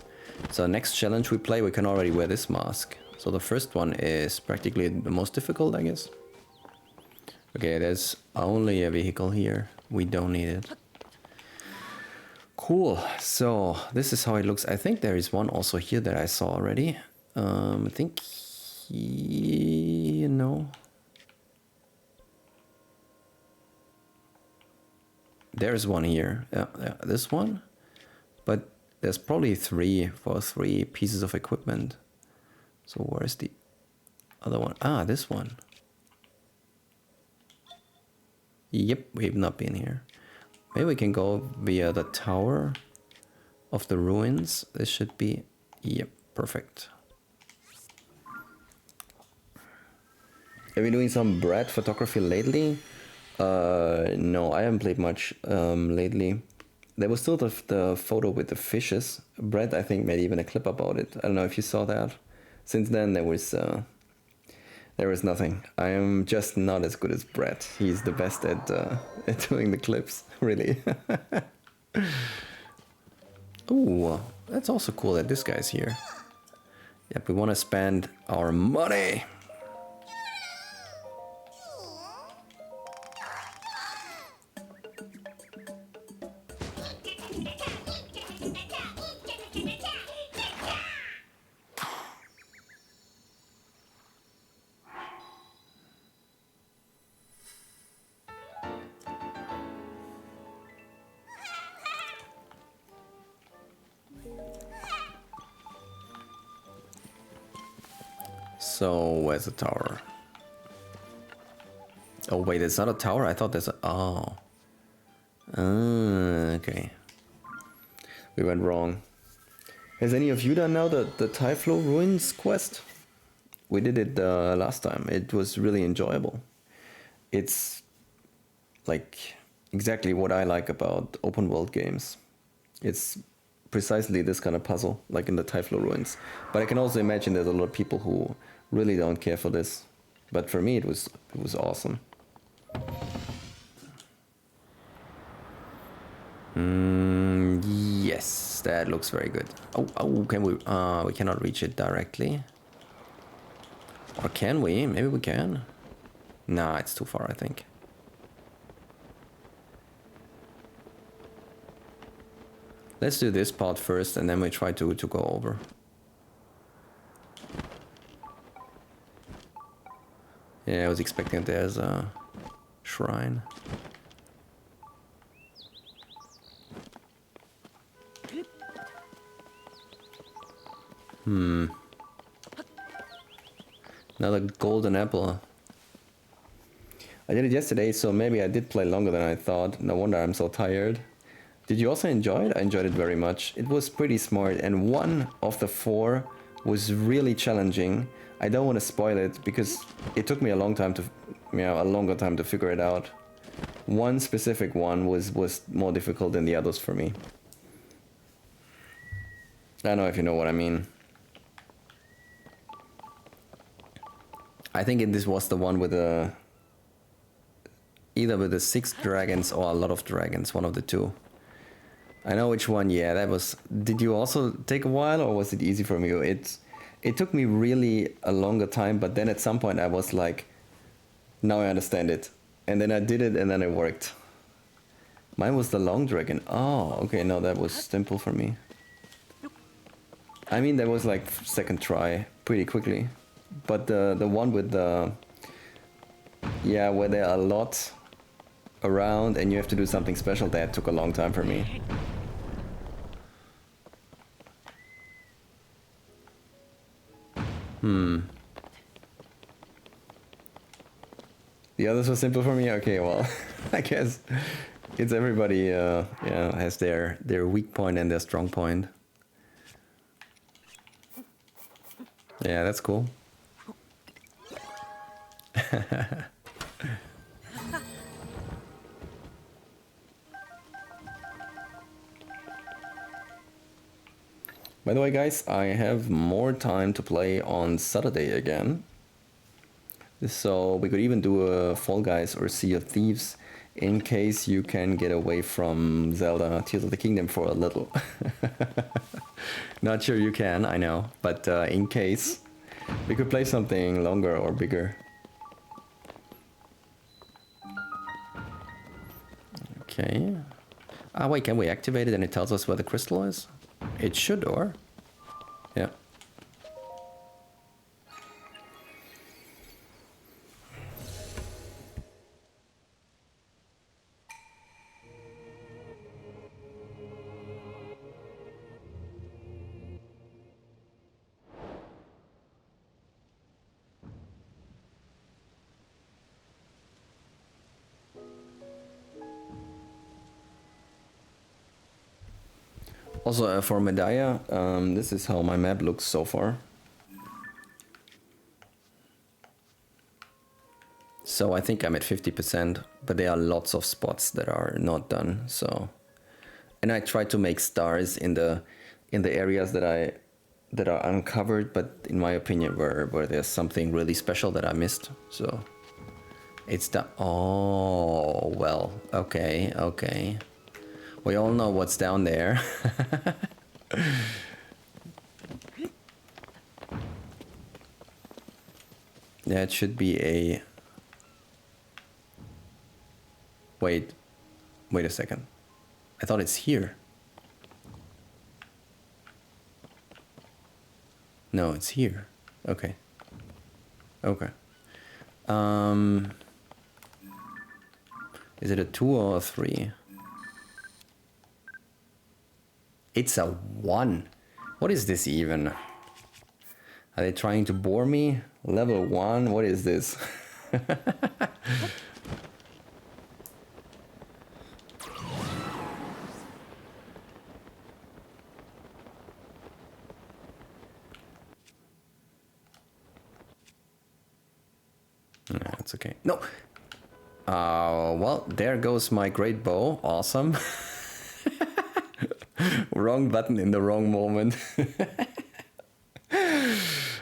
So next challenge we play, we can already wear this mask. So the first one is practically the most difficult, I guess. Okay, there's only a vehicle here. We don't need it. Cool. So this is how it looks. I think there is one also here that I saw already. I think no. There's one here. Yeah, this one. But there's probably 3 for 3 pieces of equipment. So where's the other one? Ah, this one. Yep, we've not been here. Maybe we can go via the tower of the ruins. This should be... Yep, perfect. Have you doing some bread photography lately? No, I haven't played much lately. There was still the photo with the fishes. Brett, I think, made even a clip about it. I don't know if you saw that. Since then, there was nothing. I am just not as good as Brett. He's the best at doing the clips, really. Ooh, that's also cool that this guy's here. Yep, we want to spend our money. So, where's the tower? Oh wait, it's not a tower? I thought there's a... Oh. Okay. We went wrong. Has any of you done now the Typhlo Ruins quest? We did it last time. It was really enjoyable. It's like exactly what I like about open world games. It's precisely this kind of puzzle, like in the Typhlo Ruins. But I can also imagine there's a lot of people who really don't care for this. But for me, it was awesome. Yes, that looks very good. Oh, can we? We cannot reach it directly. Or can we? Maybe we can. Nah, it's too far, I think. Let's do this part first, and then we try to go over. Yeah, I was expecting there's a shrine. Another golden apple. I did it yesterday, so maybe I did play longer than I thought. No wonder I'm so tired. Did you also enjoy it? I enjoyed it very much. It was pretty smart, and one of the 4 was really challenging. I don't want to spoil it because it took me a long time to, a longer time to figure it out. One specific one was more difficult than the others for me. I don't know if you know what I mean. I think this was the one with the... either with the 6 dragons or a lot of dragons, one of the 2. I know which one, yeah, that was... Did you also take a while, or was it easy for you? It took me really a longer time, but then at some point I was like, now I understand it. And then I did it, and then it worked. Mine was the long dragon. Oh, okay, no, that was simple for me. I mean, that was like second try, pretty quickly. But the one with the... yeah, where there are a lot around and you have to do something special, that took a long time for me. The others were simple for me? Okay, well, I guess it's everybody yeah, has their weak point and their strong point. Yeah, that's cool. By the way, guys, I have more time to play on Saturday again. So we could even do a Fall Guys or Sea of Thieves in case you can get away from Zelda Tears of the Kingdom for a little. Not sure you can, I know, but in case, we could play something longer or bigger. Okay. Ah, wait, can we activate it and it tells us where the crystal is? It should, or? Yeah. Also, for Medaya, this is how my map looks so far. So I think I'm at 50%, but there are lots of spots that are not done. So, and I try to make stars in the areas that are uncovered, but in my opinion, where there's something really special that I missed. So it's the oh well, okay. We all know what's down there. That should be a... Wait a second. I thought it's here. No, it's here. Okay. Is it a 2 or a 3? It's a 1. What is this even? Are they trying to bore me? Level 1? What is this? No, it's okay. No! Well, there goes my great bow. Awesome. Wrong button in the wrong moment.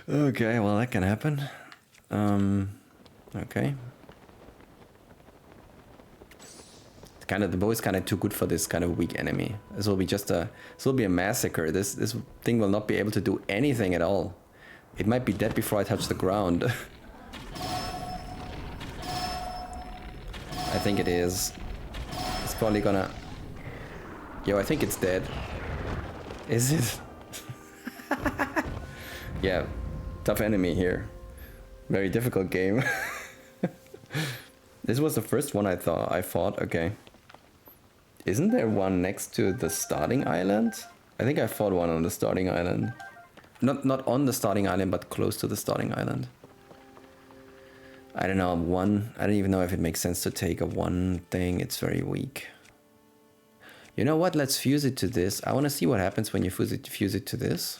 Okay, well, that can happen. Okay. The bow is kind of too good for this kind of weak enemy. This will be a massacre. This thing will not be able to do anything at all. It might be dead before I touch the ground. I think it is. It's probably gonna... Yo, I think it's dead. Is it? Yeah, tough enemy here. Very difficult game. This was the first one I fought, okay. Isn't there one next to the starting island? I think I fought one on the starting island. Not on the starting island, but close to the starting island. I don't know, I don't even know if it makes sense to take a 1 thing. It's very weak. You know what? Let's fuse it to this. I want to see what happens when you fuse it to this.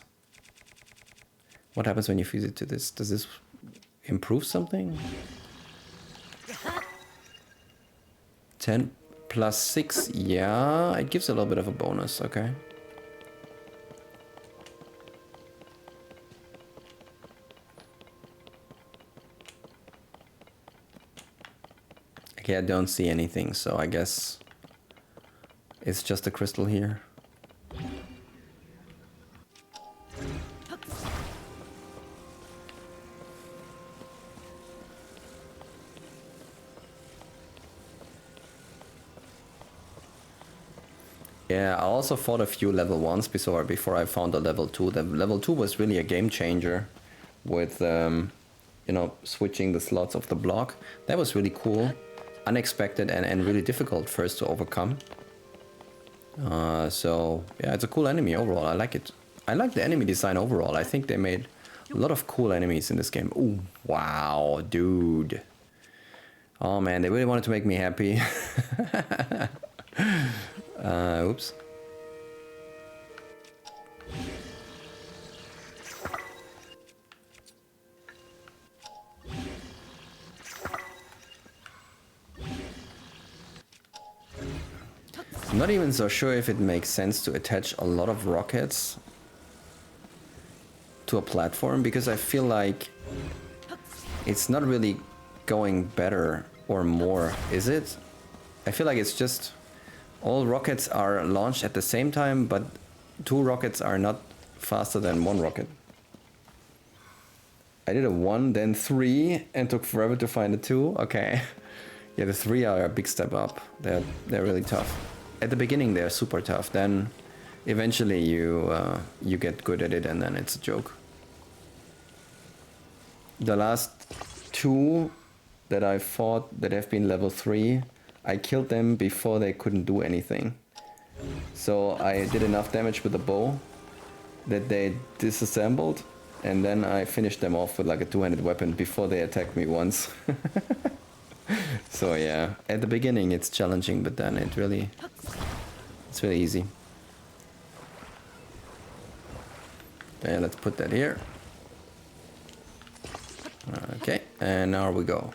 What happens when you fuse it to this? Does this improve something? 10 plus 6. Yeah, it gives a little bit of a bonus. Okay. Okay, I don't see anything, so I guess it's just a crystal here. Yeah, I also fought a few level 1s before I found a level 2. The level 2 was really a game changer with, you know, switching the slots of the block. That was really cool. Unexpected and really difficult first to overcome. So yeah, it's a cool enemy overall. I like it. I like the enemy design overall. I think they made a lot of cool enemies in this game. Ooh, wow, dude. Oh man, they really wanted to make me happy. Oops. I'm not even so sure if it makes sense to attach a lot of rockets to a platform, because I feel like it's not really going better or more, is it? I feel like it's just all rockets are launched at the same time, but 2 rockets are not faster than 1 rocket. I did a 1, then 3, and took forever to find a 2. Okay. Yeah, the 3 are a big step up. They're really tough. At the beginning they're super tough, then eventually you get good at it and then it's a joke. The last 2 that I fought that have been level 3, I killed them before they couldn't do anything. So I did enough damage with the bow that they disassembled, and then I finished them off with like a 2-handed weapon before they attacked me once. So yeah, at the beginning it's challenging, but then it's really easy. Okay, let's put that here. Okay, and now we go.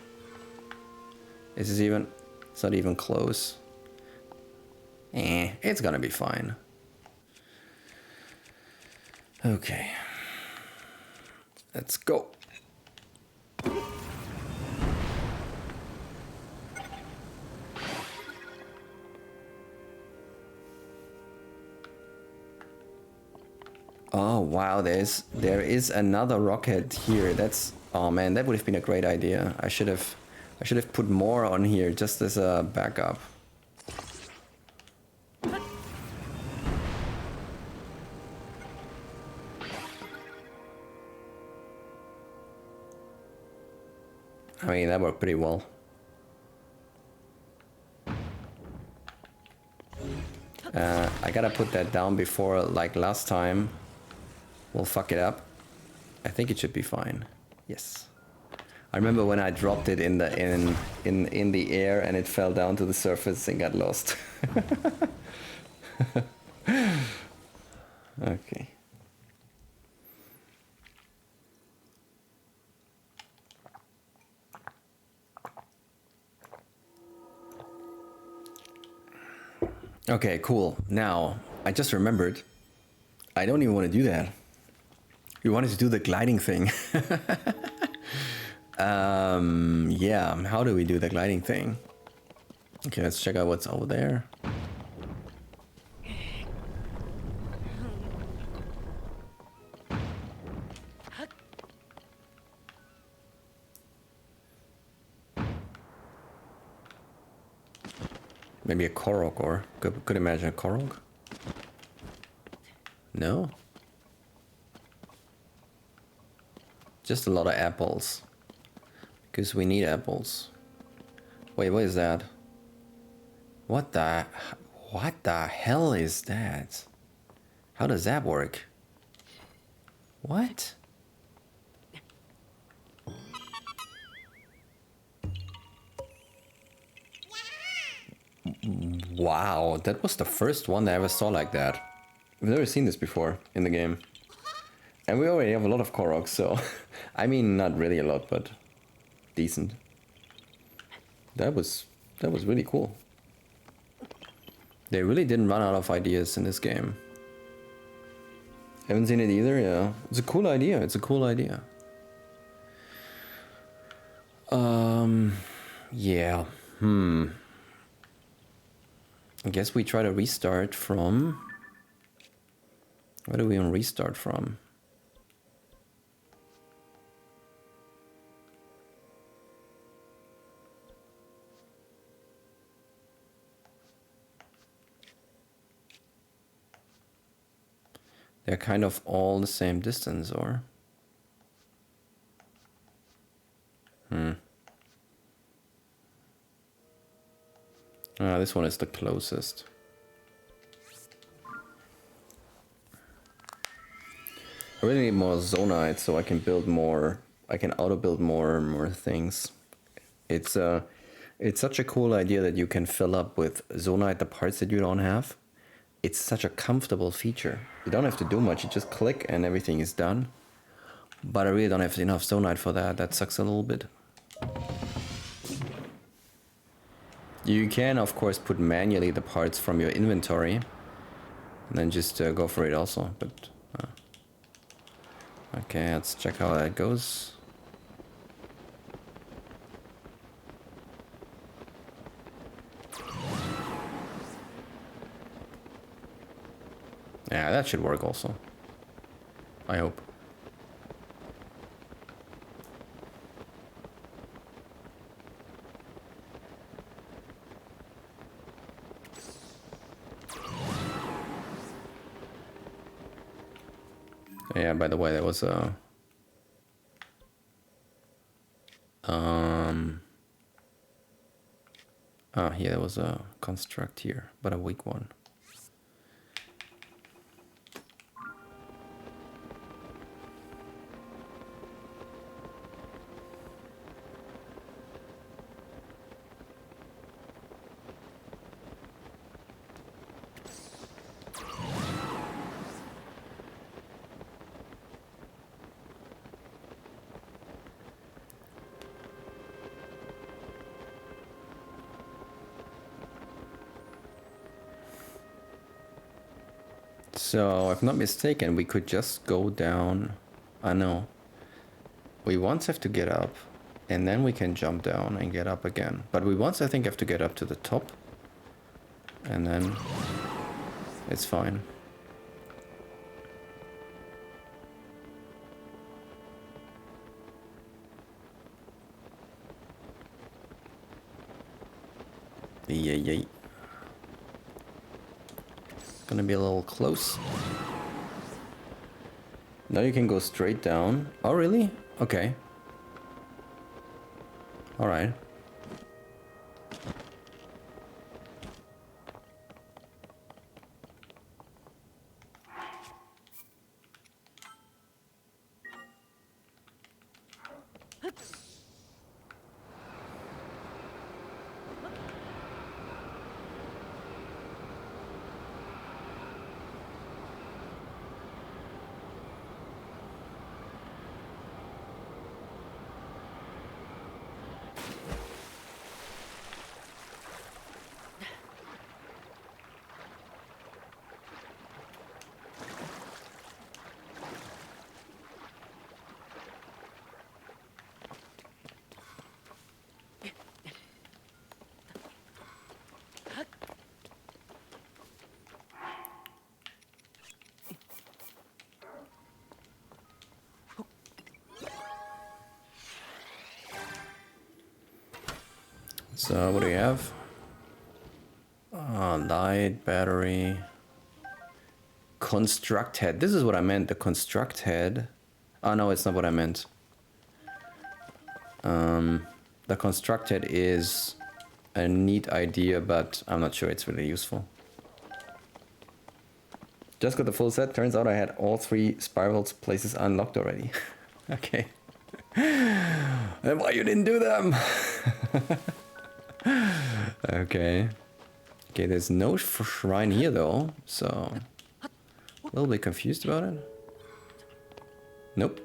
Is this even... It's not even close. It's gonna be fine. Okay. Let's go. Oh wow, there is another rocket here. That's, oh man, that would have been a great idea. I should have put more on here just as a backup. I mean, that worked pretty well. I gotta put that down before, like last time, we'll fuck it up. I think it should be fine. Yes. I remember when I dropped it in the air and it fell down to the surface and got lost. Okay. Okay, cool. Now, I just remembered, I don't even want to do that. We wanted to do the gliding thing. Yeah, how do we do the gliding thing? Okay, let's check out what's over there. Maybe a Korok, or could imagine a Korok. No? Just a lot of apples. Because we need apples. Wait, what is that? What the hell is that? How does that work? What? Wow, that was the first one that I ever saw like that. I've never seen this before in the game. And we already have a lot of Koroks, so... I mean, not really a lot, but... decent. That was really cool. They really didn't run out of ideas in this game. Haven't seen it either, yeah. It's a cool idea, it's a cool idea. Yeah, I guess we try to restart from... Where do we even restart from? They're kind of all the same distance, or? This one is the closest. I really need more zonite so I can build more. I can auto-build more things. It's such a cool idea that you can fill up with zonite the parts that you don't have. It's such a comfortable feature. You don't have to do much. You just click and everything is done. But I really don't have enough zonite for that. That sucks a little bit. You can, of course, put manually the parts from your inventory. And then just go for it also. But okay, let's check how that goes. Yeah, that should work also. I hope. Yeah, by the way, there was a... yeah, there was a construct here, but a weak one. So, if not mistaken, we could just go down. I know. We once have to get up, and then we can jump down and get up again. But we once, I think, have to get up to the top. And then it's fine. Yay. Gonna be a little close. Now you can go straight down. Oh, really? Okay. Alright. So, what do we have? Light, battery. Construct head. This is what I meant, the construct head. Oh, no, it's not what I meant. The construct head is a neat idea, but I'm not sure it's really useful. Just got the full set. Turns out I had all 3 spirals places unlocked already. Okay. Then why you didn't do them? Okay. Okay, there's no shrine here though, so a little bit confused about it. Nope.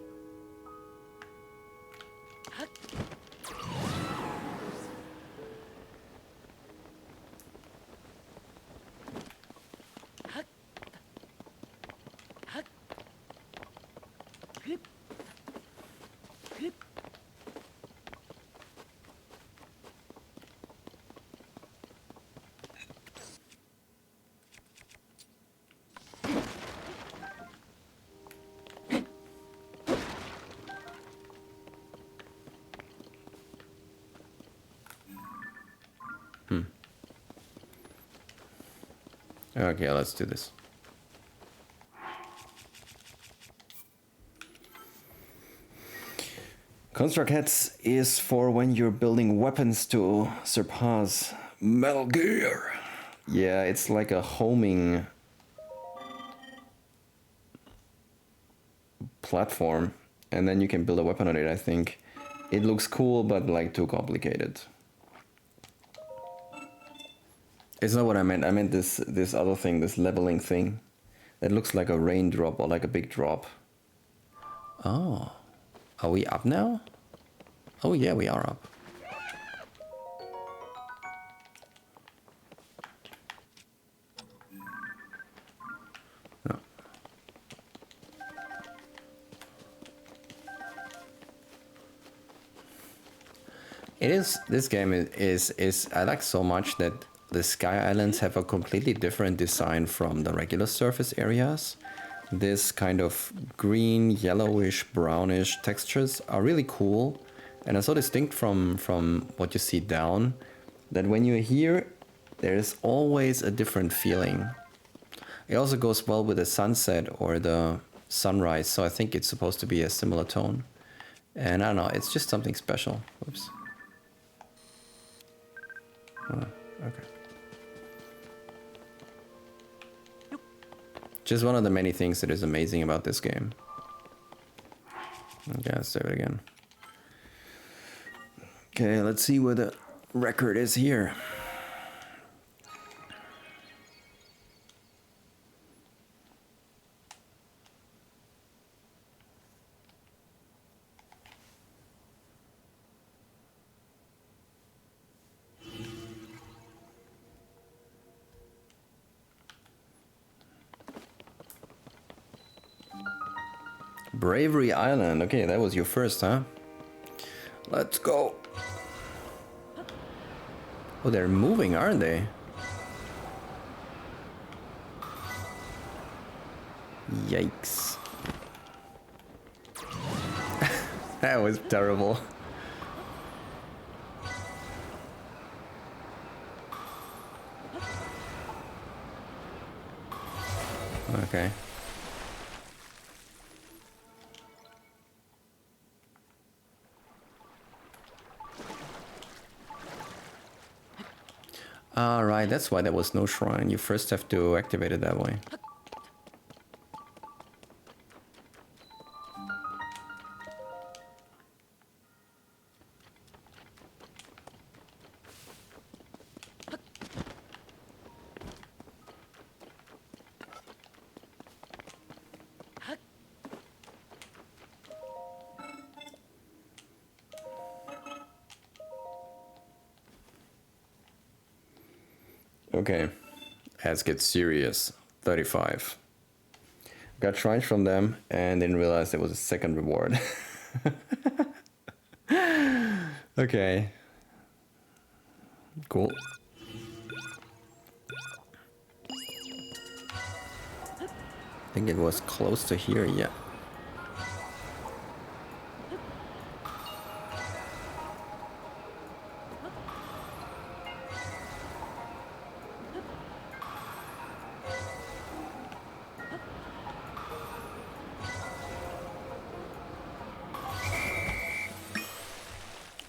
Okay, let's do this. Construct heads is for when you're building weapons to surpass Metal Gear. Yeah, it's like a homing platform, and then you can build a weapon on it, I think. It looks cool, but like too complicated. It's not what I meant. I meant this other thing, this leveling thing. That looks like a raindrop or like a big drop. Oh. Are we up now? Oh yeah, we are up. No. This game is I like so much that the Sky Islands have a completely different design from the regular surface areas. This kind of green, yellowish, brownish textures are really cool and are so distinct from what you see down that when you're here, there's always a different feeling. It also goes well with the sunset or the sunrise, so I think it's supposed to be a similar tone. And I don't know, it's just something special. Oops. Oh, okay. Just one of the many things that is amazing about this game. Okay, let's do it again. Okay, let's see where the record is here. Bravery Island. Okay, that was your first, huh? Let's go. Oh, they're moving, aren't they? Yikes. That was terrible. Okay. Alright, that's why there was no shrine. You first have to activate it that way. Okay, let's get serious. 35. Got shrines from them and didn't realize there was a second reward. Okay. Cool. I think it was close to here, yeah.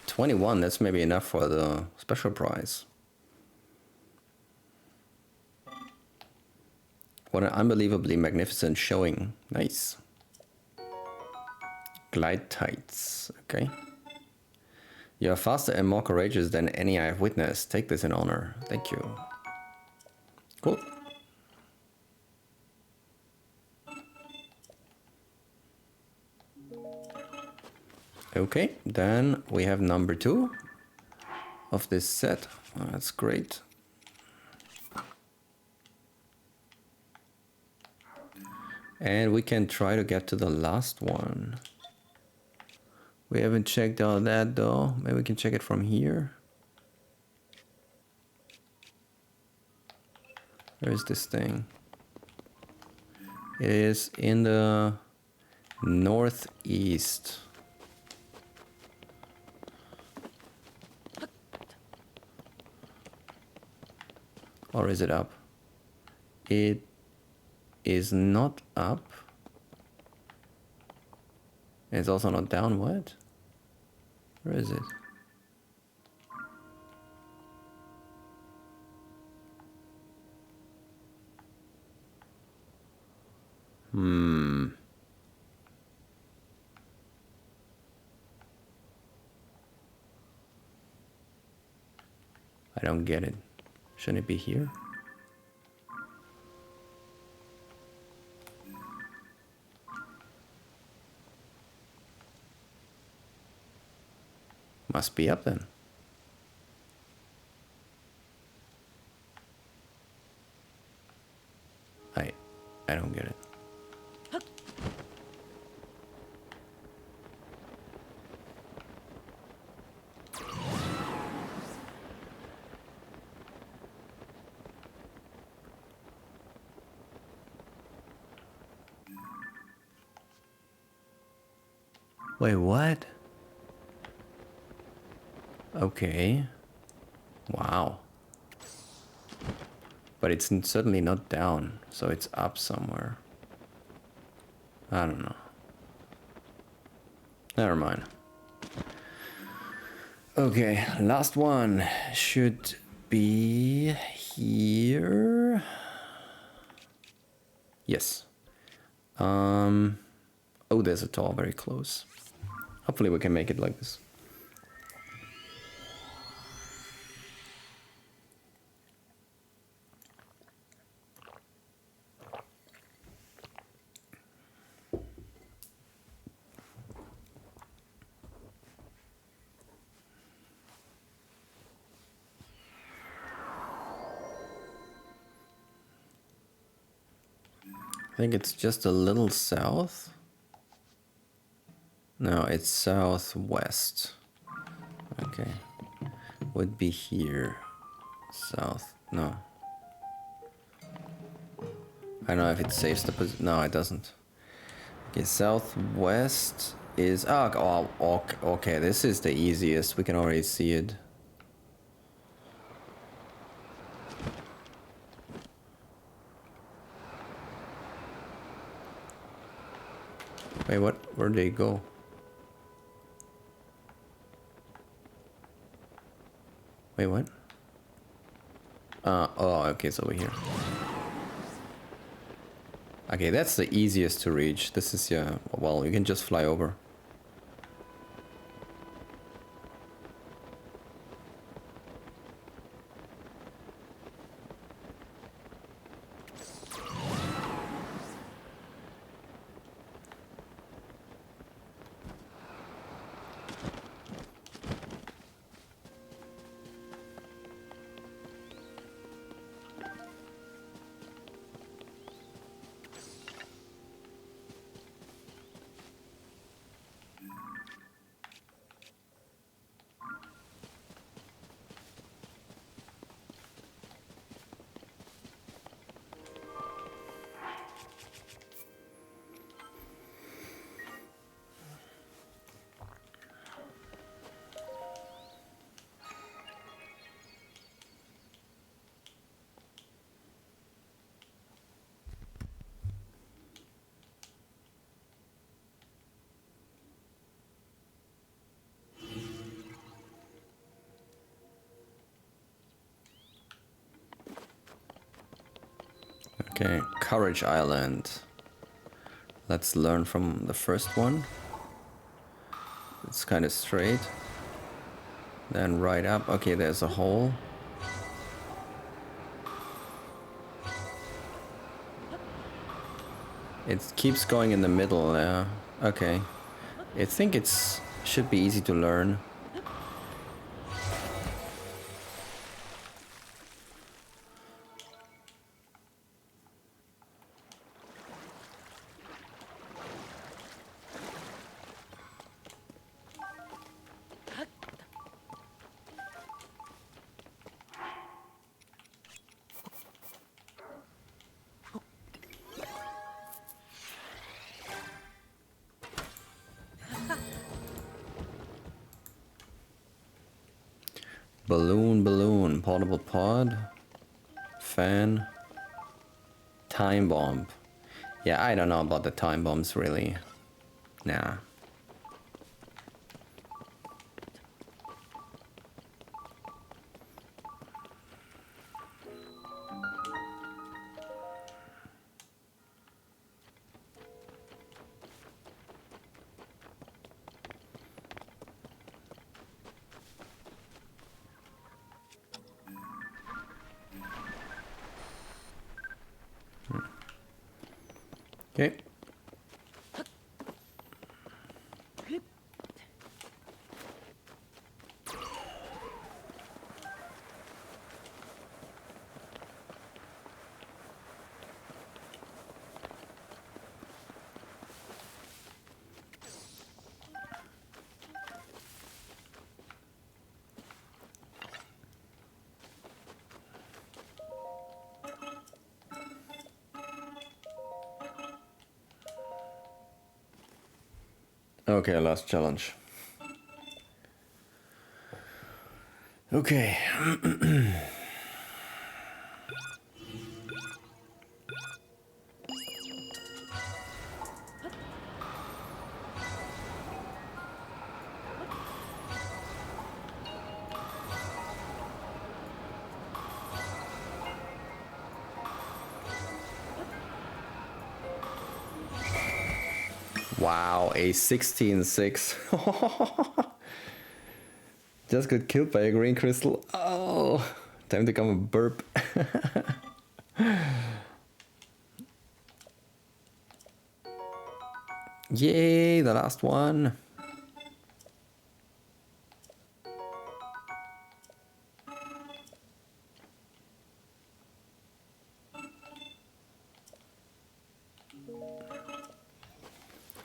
$21, that's maybe enough for the special prize. What an unbelievably magnificent showing. Nice. Glide tights. Okay. You are faster and more courageous than any I have witnessed. Take this in honor. Thank you. Cool. Okay, then we have number 2 of this set. Oh, that's great. And we can try to get to the last one. We haven't checked out that though. Maybe we can check it from here. Where is this thing? It is in the northeast. Or is it up? It is not up. It's also not down. What? Where is it? I don't get it. Shouldn't it be here? Must be up then. I don't get it. Wait, what? Okay. Wow. But it's certainly not down, so it's up somewhere. I don't know. Never mind. Okay, last one should be here. Yes. Oh, there's a door very close. Hopefully we can make it like this. I think it's just a little south. No, it's southwest. Okay. Would be here. South. No. I don't know if it saves the position. No, it doesn't. Okay, southwest is... Oh, okay, this is the easiest. We can already see it. Wait, what? Where'd they go? Wait, what? Oh, okay, it's over here. Okay, that's the easiest to reach. This is, yeah, well, you can just fly over. Okay, Courage Island. Let's learn from the first one. It's kind of straight. Then right up. Okay, there's a hole. It keeps going in the middle, yeah. Okay. I think it's should be easy to learn. Balloon, portable pod, fan, time bomb. Yeah, I don't know about the time bombs really. Nah. Okay. Okay, last challenge. Okay. Wow, a 16-6. Just got killed by a green crystal. Oh, time to come a burp. Yay, the last one.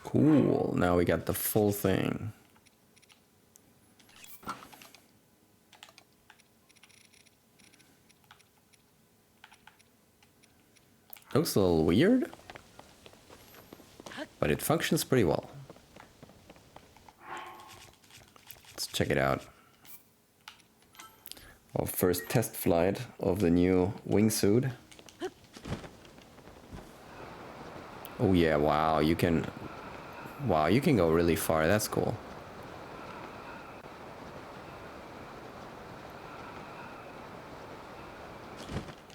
Cool. Now we got the full thing. Looks a little weird, but it functions pretty well. Let's check it out. Our first test flight of the new wingsuit. Oh yeah, wow, you can go really far. That's cool.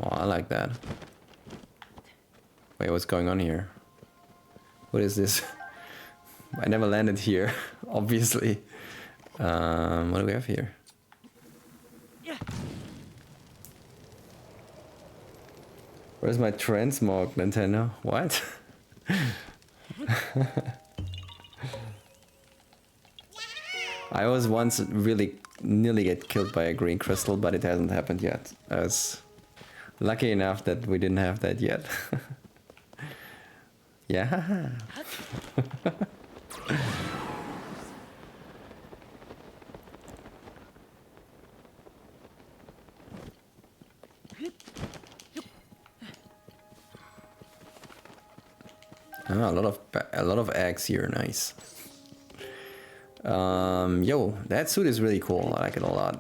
Oh, I like that. Wait, what's going on here? What is this? I never landed here, obviously. What do we have here? Where's my transmog, Nintendo? What? I was once really nearly get killed by a green crystal, but it hasn't happened yet. I was lucky enough that we didn't have that yet. Yeah. Ah, a lot of eggs here, nice. Yo, that suit is really cool. I like it a lot.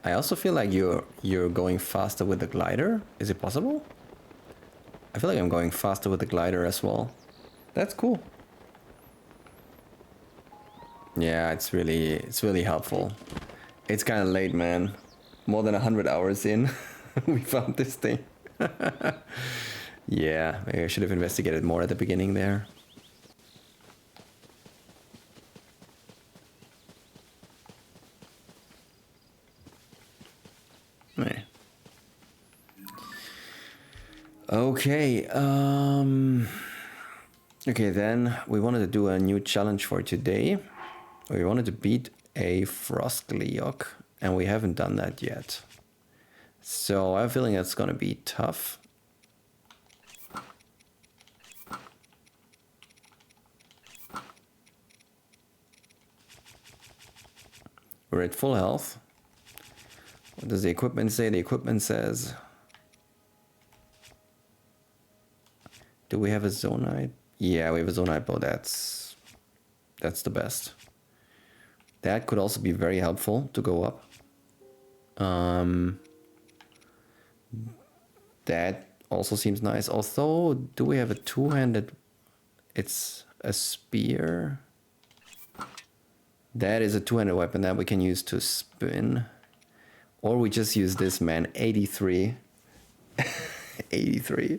I also feel like you're going faster with the glider. Is it possible? I feel like I'm going faster with the glider as well. That's cool. Yeah, it's really helpful. It's kind of late, man. More than 100 hours in, we found this thing. Yeah, maybe I should have investigated more at the beginning there. Right. Okay, okay, then we wanted to do a new challenge for today. We wanted to beat a Frostgleok, and we haven't done that yet. So I have a feeling that's gonna be tough. We're at full health. What does the equipment say? The equipment says... Do we have a zonite? Yeah, we have a zonite bow. That's the best. That could also be very helpful to go up. That also seems nice. Although, do we have a two-handed... It's a spear. That is a two-handed weapon that we can use to spin. Or we just use this, man. 83. 83.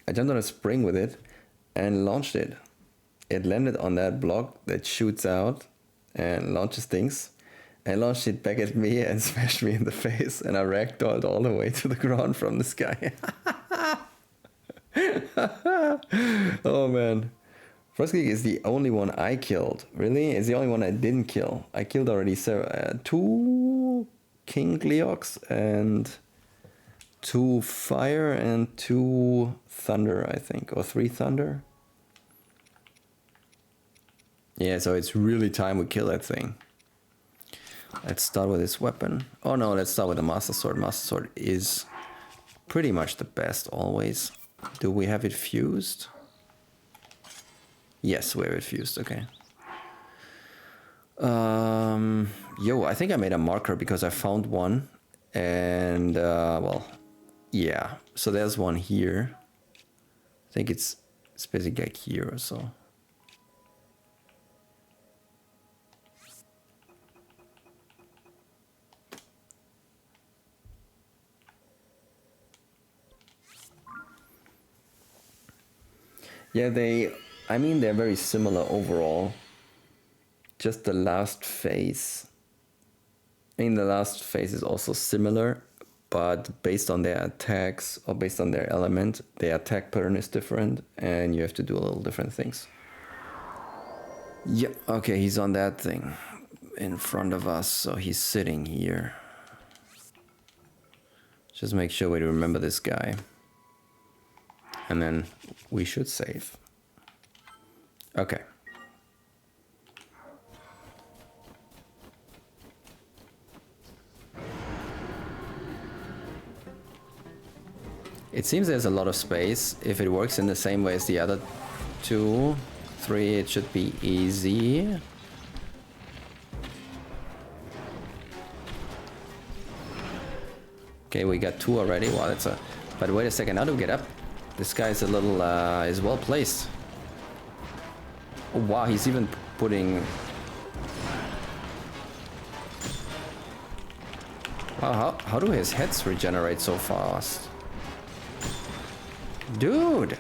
I jumped on a spring with it and launched it. It landed on that block that shoots out and launches things. And launched it back at me and smashed me in the face. And I ragdolled all the way to the ground from the sky. Oh, man. Frostgleok is the only one I killed. Really? It's the only one I didn't kill. I killed already 2 King Gleoks and 2 Fire and 2 Thunder, I think. Or 3 Thunder. Yeah, so it's really time we kill that thing. Let's start with this weapon. Oh no, let's start with the Master Sword. Master Sword is pretty much the best always. Do we have it fused? Yes, we have it fused, okay. Yo, I think I made a marker because I found one. And, well, yeah. So there's one here. I think it's basically like here or so. Yeah, they're very similar overall. Just the last phase. I mean, the last phase is also similar, but based on their attacks or based on their element, their attack pattern is different and you have to do a little different things. Yeah, okay, he's on that thing in front of us, so he's sitting here. Just make sure we remember this guy. And then we should save. Okay. It seems there's a lot of space. If it works in the same way as the other 2, 3, it should be easy. Okay, we got 2 already. Wow, that's a... But wait a second, how do we get up? This guy's a little, is well placed. Oh wow, he's even putting... Wow, how do his heads regenerate so fast? Dude!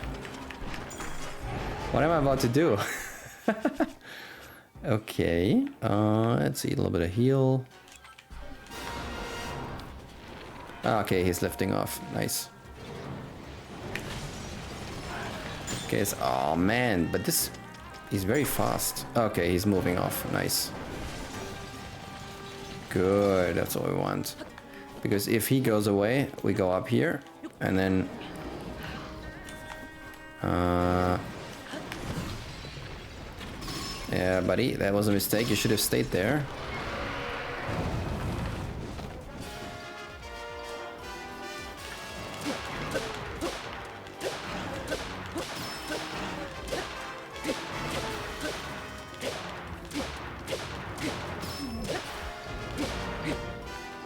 What am I about to do? Okay, let's eat a little bit of heal. Okay, he's lifting off. Nice. Okay, oh man, but this... He's very fast. Okay, he's moving off. Nice. Good, that's what we want. Because if he goes away, we go up here. And then... yeah, buddy, that was a mistake. You should have stayed there.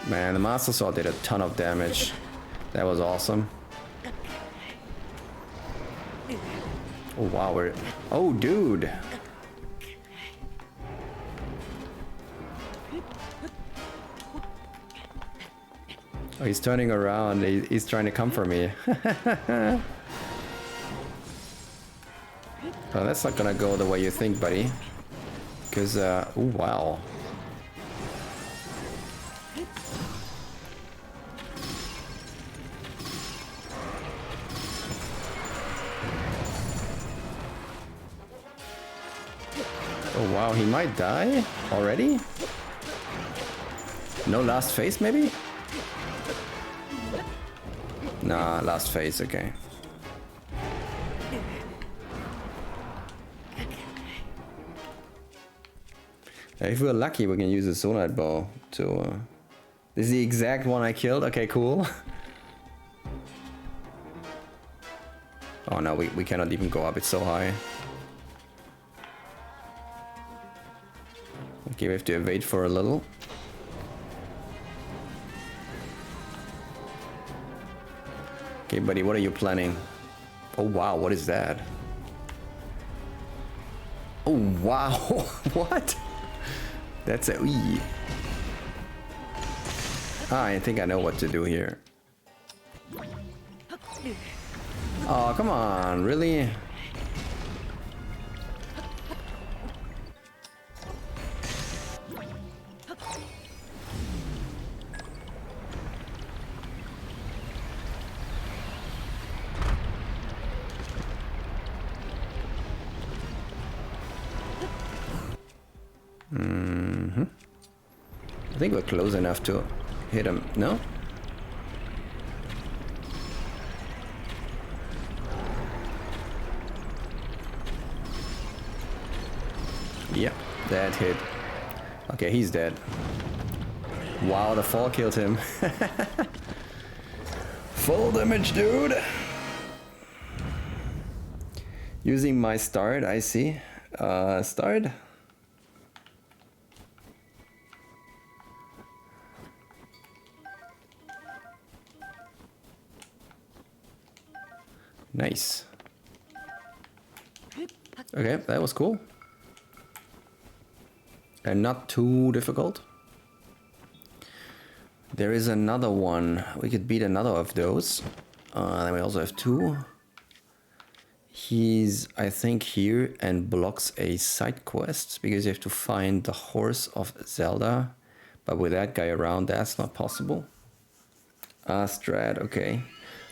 Man, the Master Sword did a ton of damage. That was awesome. Oh wow, we're... Oh dude! Oh, he's turning around. He's trying to come for me. Oh, that's not gonna go the way you think, buddy. Because, oh wow. Oh wow, he might die already? No last phase maybe? Nah, last phase, okay. If we're lucky, we can use a Zonite bow to... This is the exact one I killed? Okay, cool. Oh no, we cannot even go up, it's so high. Okay, we have to wait for a little. Okay, buddy, what are you planning? Oh wow, what is that? Oh wow, what? That's a... Ee. Ah, I think I know what to do here. Oh, come on, really? I think we're close enough to hit him, no? Yep, that hit. Okay, he's dead. Wow, the fall killed him. Full damage, dude! Using my start, I see. Start? Nice. Okay, that was cool. And not too difficult. There is another one. We could beat another of those. Then we also have 2. He's, I think, here and blocks a side quest because you have to find the horse of Zelda. But with that guy around, that's not possible. Strat, okay.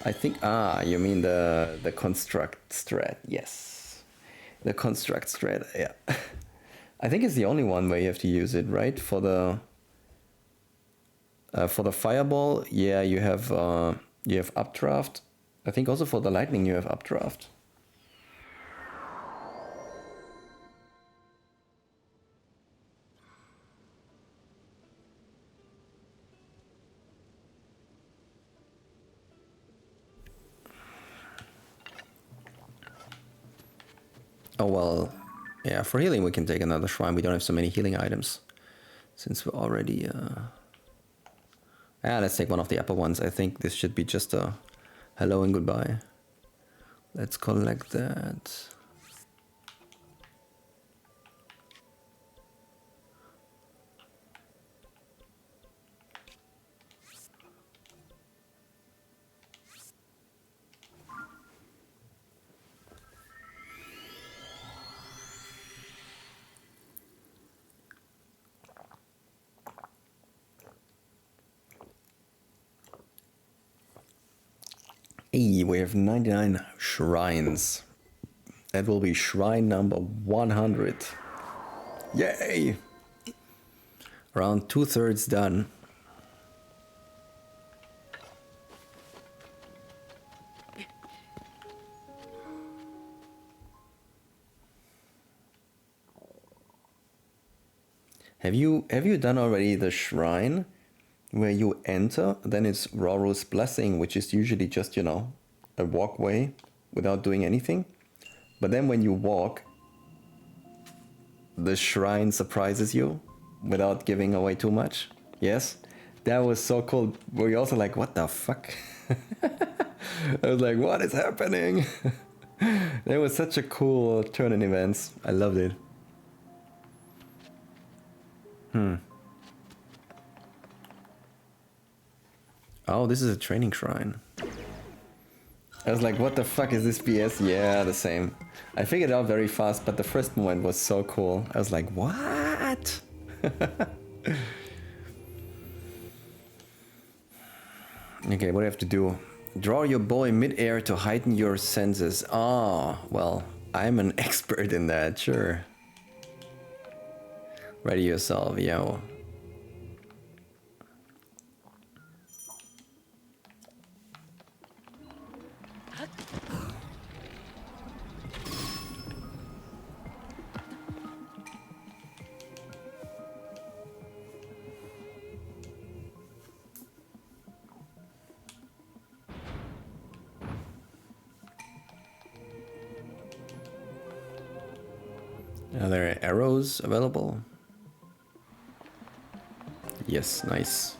I think, you mean the construct strat, yes. The construct strat, yeah. I think it's the only one where you have to use it, right? For the fireball, yeah, you have updraft, I think also for the lightning you have updraft. Oh well, yeah, for healing we can take another shrine. We don't have so many healing items. Since we're already... let's take one of the upper ones. I think this should be just a hello and goodbye. Let's collect that. Hey, we have 99 shrines. That will be shrine number 100. Yay! Around 2/3 done. Have you done already the shrine where you enter, then it's Roru's blessing, which is usually just, you know, a walkway without doing anything. But then when you walk, the shrine surprises you without giving away too much. Yes? That was so cool. Were you also like, what the fuck? I was like, what is happening? It was such a cool turn in events. I loved it. Oh, this is a training shrine. I was like, what the fuck is this BS? Yeah, the same. I figured it out very fast, but the first moment was so cool. I was like, what? Okay, what do I have to do? Draw your bow in mid-air to heighten your senses. Ah, well, I'm an expert in that, sure. Ready yourself, yo. Are there arrows available? Yes, nice.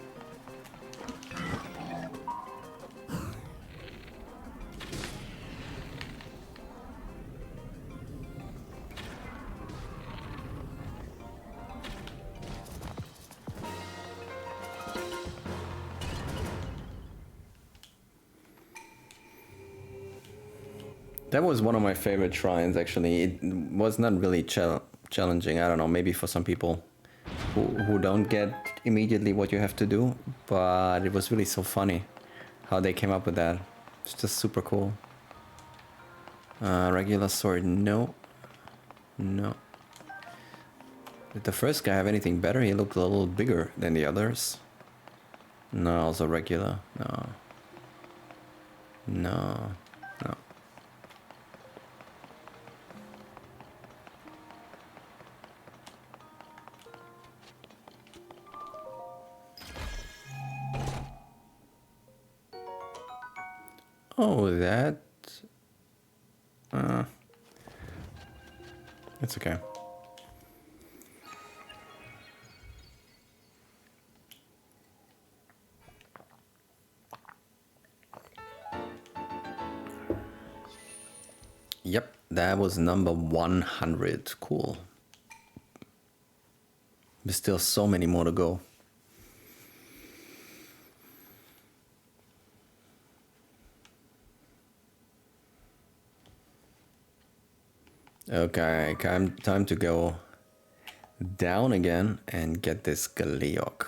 That was one of my favorite shrines, actually. It was not really challenging. I don't know, maybe for some people who don't get immediately what you have to do. But it was really so funny how they came up with that. It's just super cool. Regular sword, no. No. Did the first guy have anything better? He looked a little bigger than the others. No, also regular. No. No. No. Oh, that... It's okay. Yep, that was number 100. Cool. There's still so many more to go. Okay, time to go down again and get this Galeok.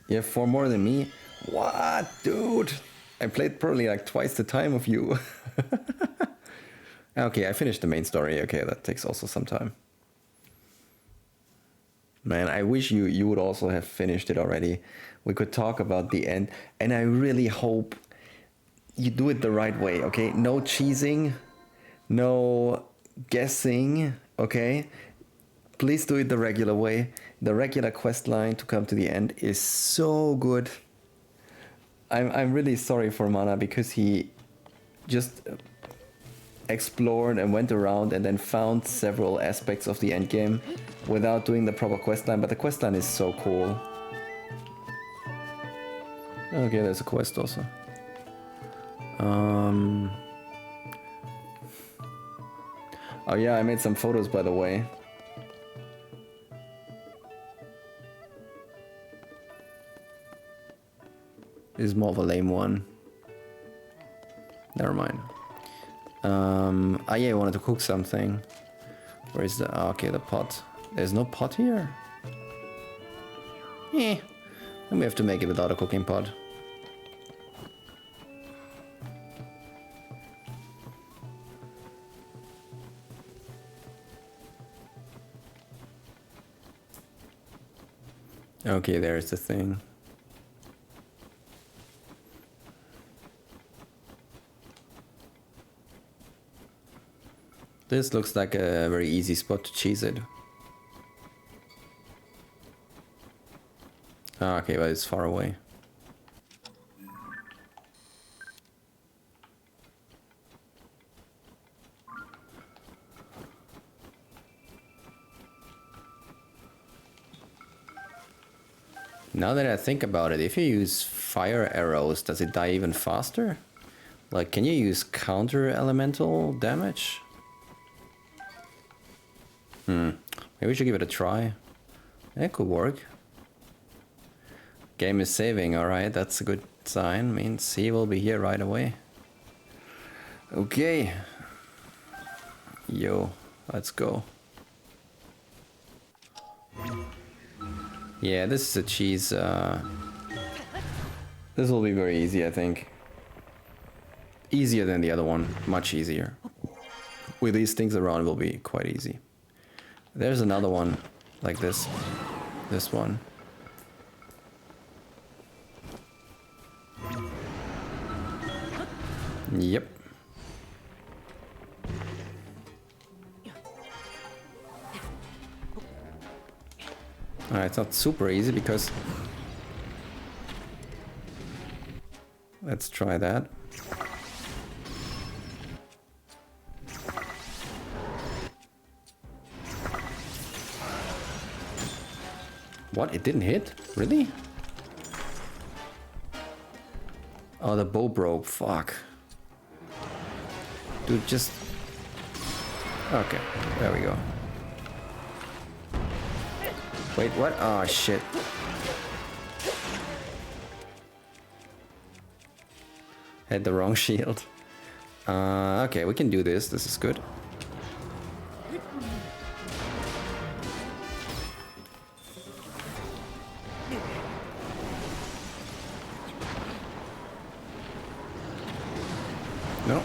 You have 4 more than me? What, dude? I played probably like twice the time of you. Okay, I finished the main story. Okay, that takes also some time. Man, I wish you would also have finished it already. We could talk about the end, and I really hope you do it the right way, okay? No cheesing, no guessing, okay? Please do it the regular way. The regular quest line to come to the end is so good. I'm really sorry for Mana because he just explored and went around and then found several aspects of the end game without doing the proper quest line, but the quest line is so cool. Okay, there's a quest also. Oh yeah, I made some photos, by the way. This is more of a lame one. Never mind. Ah yeah, I wanted to cook something. Where is the... Oh, okay, the pot. There's no pot here? Eh. Then we have to make it without a cooking pot. Okay, there's the thing. This looks like a very easy spot to cheese it. Ah, okay, but it's far away. Now that I think about it, if you use fire arrows, does it die even faster? Like, can you use counter elemental damage? Maybe we should give it a try. It could work. Game is saving, alright, that's a good sign. Means he will be here right away. Okay. Yo, let's go. Yeah, this is a cheese. This will be very easy, I think. Easier than the other one, much easier. With these things around, it will be quite easy. There's another one like this. This one. Yep. Alright, it's not super easy because... Let's try that. What? It didn't hit? Really? Oh, the bow broke. Fuck. Dude, just... Okay, there we go. Wait, what? Oh, shit. Had the wrong shield. Okay, we can do this. This is good. No.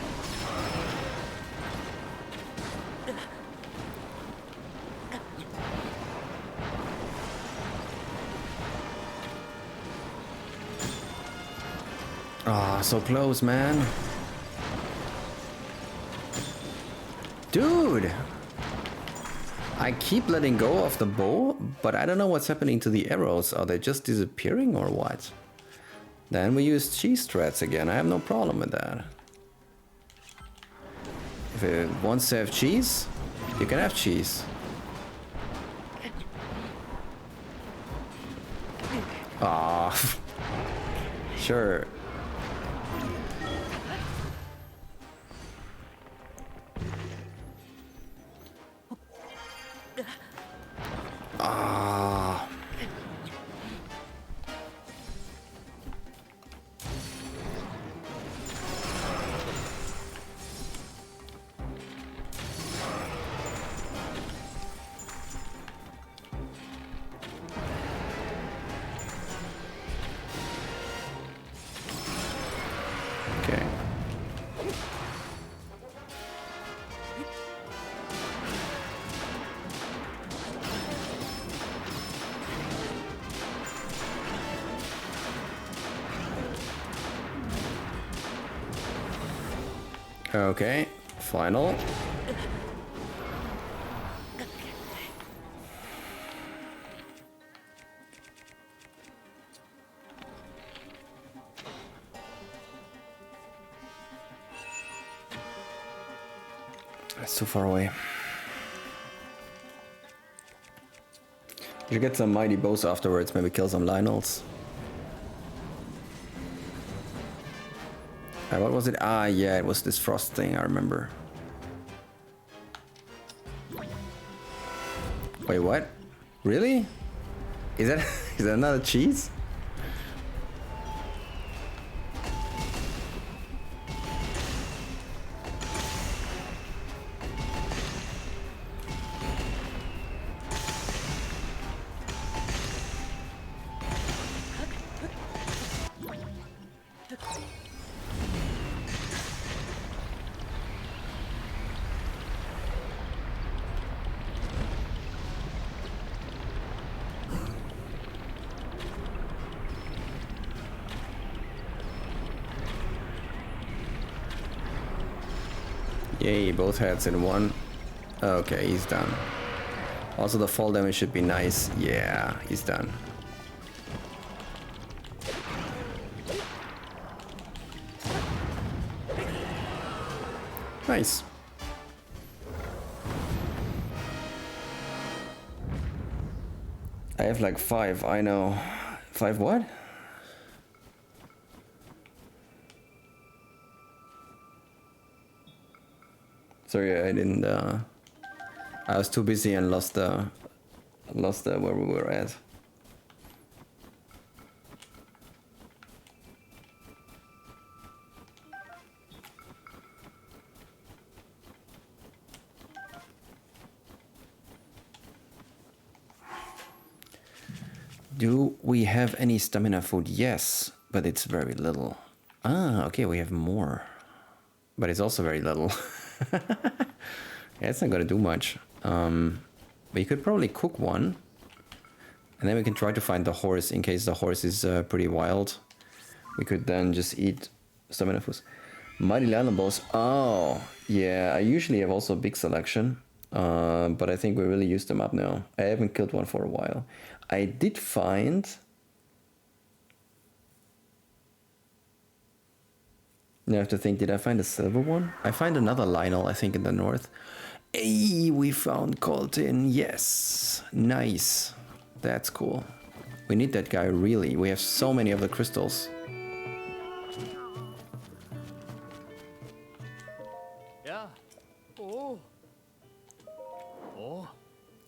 Ah, so close, man. Dude! I keep letting go of the bow, but I don't know what's happening to the arrows. Are they just disappearing or what? Then we use cheese threads again. I have no problem with that. If it wants to have cheese, you can have cheese. Ah, sure. Ah. Okay. Okay, final. That's too far away. You should get some mighty bows afterwards, maybe kill some Lionels. What was it? Ah, yeah, it was this frost thing, I remember. Wait, what? Really? Is that is that another cheese? Yay, both heads in one. Okay, he's done. Also, the fall damage should be nice. Yeah, he's done. Nice. I have like 5, I know. 5 what? Sorry, I didn't, I was too busy and lost where we were at. Do we have any stamina food? Yes, but it's very little. Ah, okay, we have more. But it's also very little. Yeah, it's not gonna do much. But you could probably cook one. And then we can try to find the horse in case the horse is pretty wild. We could then just eat stamina foods. Mighty Lion Balls. Oh, yeah, I usually have also a big selection. But I think we really used them up now. I haven't killed one for a while. I did find... Now I have to think, did I find a silver one? I find another Lionel, I think, in the north. Hey, we found Colton. Yes, nice. That's cool. We need that guy, really. We have so many of the crystals. Yeah. Oh. Oh.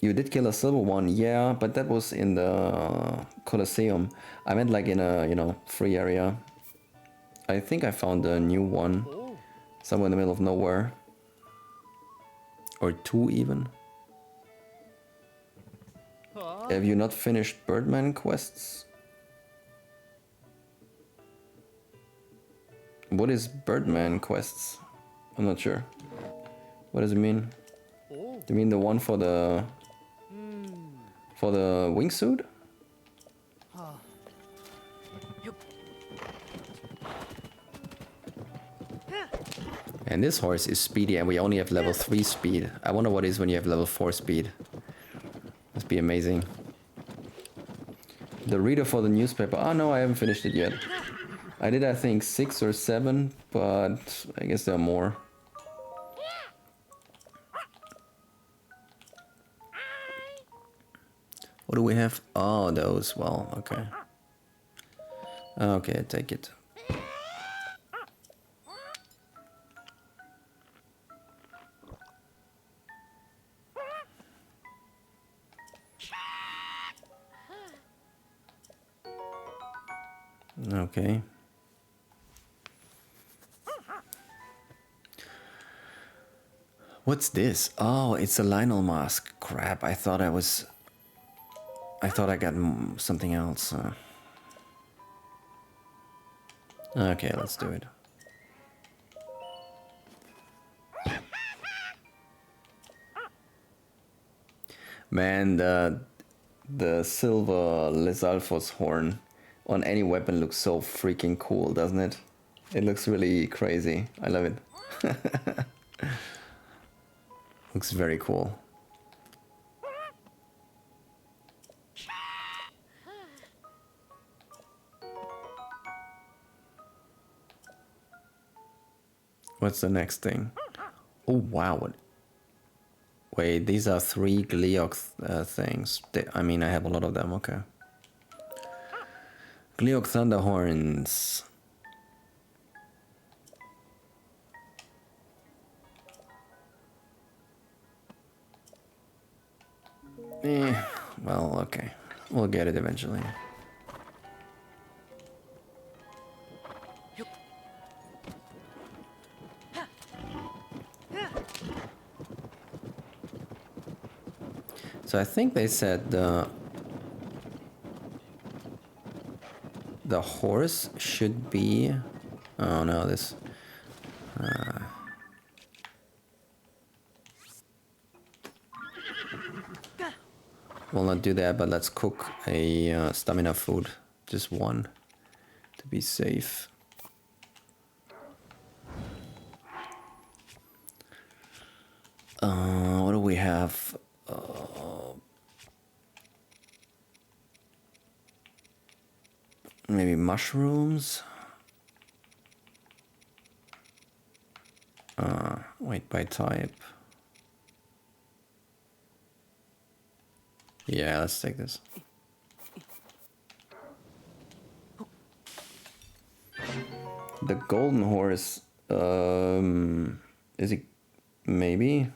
You did kill a silver one, yeah, but that was in the Colosseum. I meant like in a, you know, free area. I think I found a new one. Somewhere in the middle of nowhere. Or 2 even. Have you not finished Birdman quests? What is Birdman quests? I'm not sure. What does it mean? Do you mean the one for the wingsuit? And this horse is speedy and we only have level 3 speed. I wonder what it is when you have level 4 speed. Must be amazing. The reader for the newspaper. Oh no, I haven't finished it yet. I did, I think, 6 or 7, but I guess there are more. What do we have? Oh, those. Well, okay. Okay, take it. Okay. What's this? Oh, it's a Lionel mask. Crap, I thought I got something else. Okay, let's do it. Man, the silver Lesalfos horn on any weapon looks so freaking cool, doesn't it? It looks really crazy. I love it. Looks very cool. What's the next thing? Oh wow! What? Wait, these are 3 Gleok things. I mean, I have a lot of them. Okay. Gleok Thunderhorns. Well, okay. We'll get it eventually. So I think they said the horse should be... Oh no, this... We'll not do that, but let's cook a stamina food. Just one, to be safe. What do we have? Maybe mushrooms? Wait, by type. Yeah, let's take this. The golden horse, is it maybe?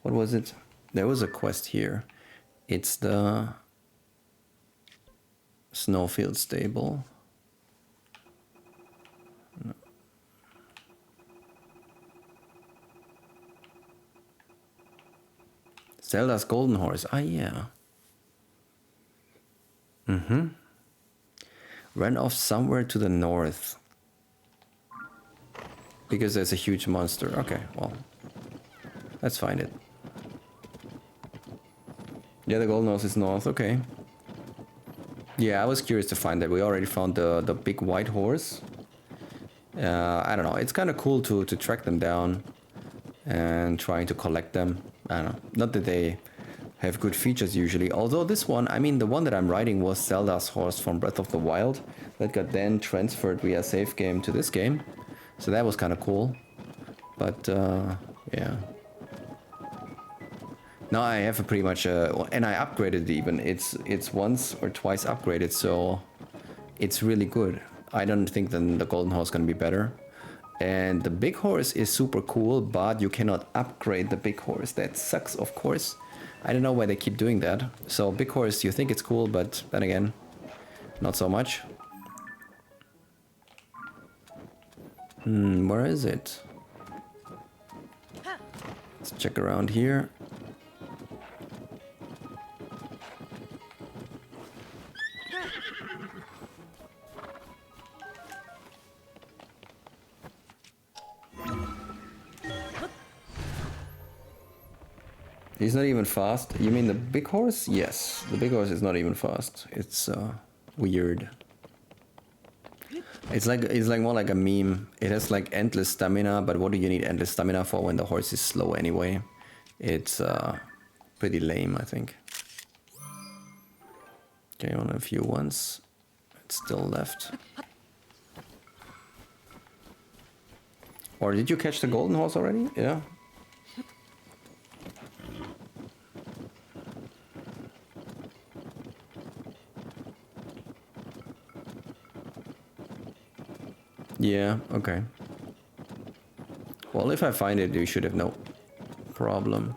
What was it? There was a quest here. It's the Snowfield stable. No. Zelda's golden horse. Ah, yeah. Ran off somewhere to the north. Because there's a huge monster. Okay, well. Let's find it. Yeah, the golden horse is north. Okay. Yeah, I was curious to find that. We already found the big white horse. I don't know. It's kind of cool to track them down and trying to collect them. I don't know. Not that they have good features usually. Although this one, I mean, the one that I'm riding was Zelda's horse from Breath of the Wild. That got then transferred via save game to this game. So that was kind of cool. But, yeah. Now I have a pretty much, and I upgraded it even. It's once or twice upgraded, so it's really good. I don't think then the golden horse is gonna be better. And the big horse is super cool, but you cannot upgrade the big horse. That sucks, of course. I don't know why they keep doing that. So big horse, you think it's cool, but then again, not so much. Where is it? Let's check around here. He's not even fast. You mean the big horse? Yes, the big horse is not even fast. It's weird. It's like more like a meme. It has like endless stamina, but what do you need endless stamina for when the horse is slow anyway? It's pretty lame, I think. Okay, on a few ones. It's still left. Or did you catch the golden horse already? Yeah. Yeah, okay. Well, if I find it, you should have no problem.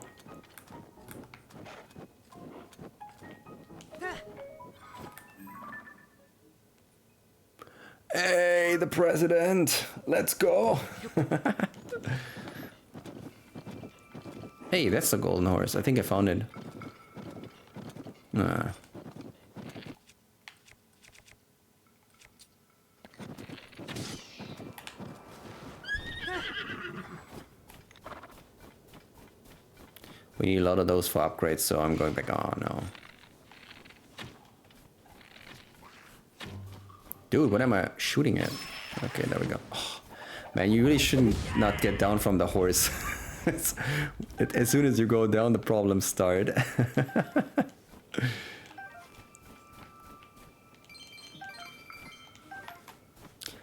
Hey, the president! Let's go! Hey, that's the golden horse. I think I found it. Nah. We need a lot of those for upgrades, so I'm going back. Oh no. Dude, what am I shooting at? Okay, there we go. Oh, Man, you really shouldn't not get down from the horse. As soon as you go down, the problems start.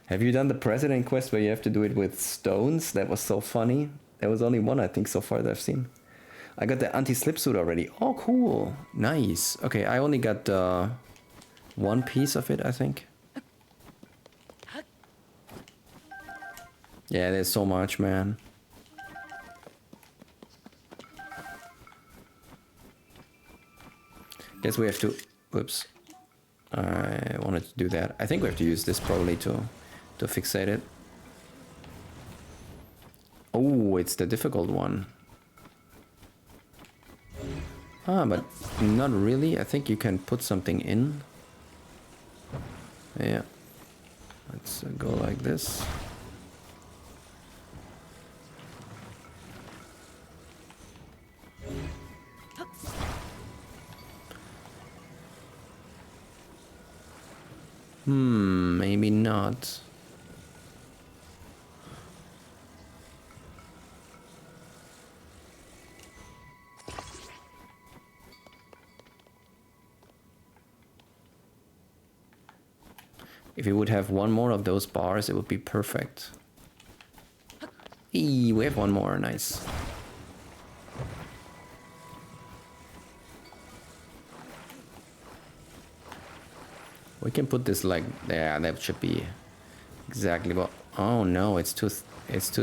Have you done the president quest where you have to do it with stones? That was so funny. There was only one, I think, so far that I've seen. I got the anti-slip suit already. Oh, cool. Nice. Okay, I only got one piece of it, I think. Yeah, there's so much, man. Guess we have to... Whoops. I wanted to do that. I think we have to use this probably to fixate it. Oh, it's the difficult one. Ah, but not really. I think you can put something in. Yeah. Let's go like this. Maybe not. If you would have one more of those bars, it would be perfect. Eee, we have one more, nice. We can put this like, yeah, that should be exactly what, oh no, it's too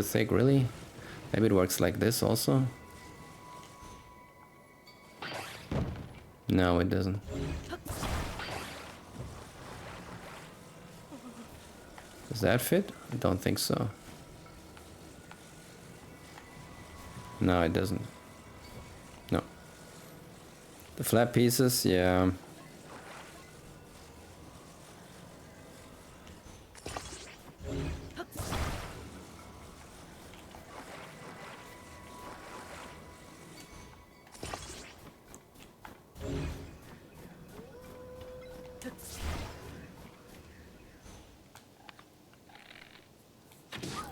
thick, really? Maybe it works like this also? No, it doesn't. Does that fit? I don't think so. No, it doesn't. No. The flat pieces, yeah.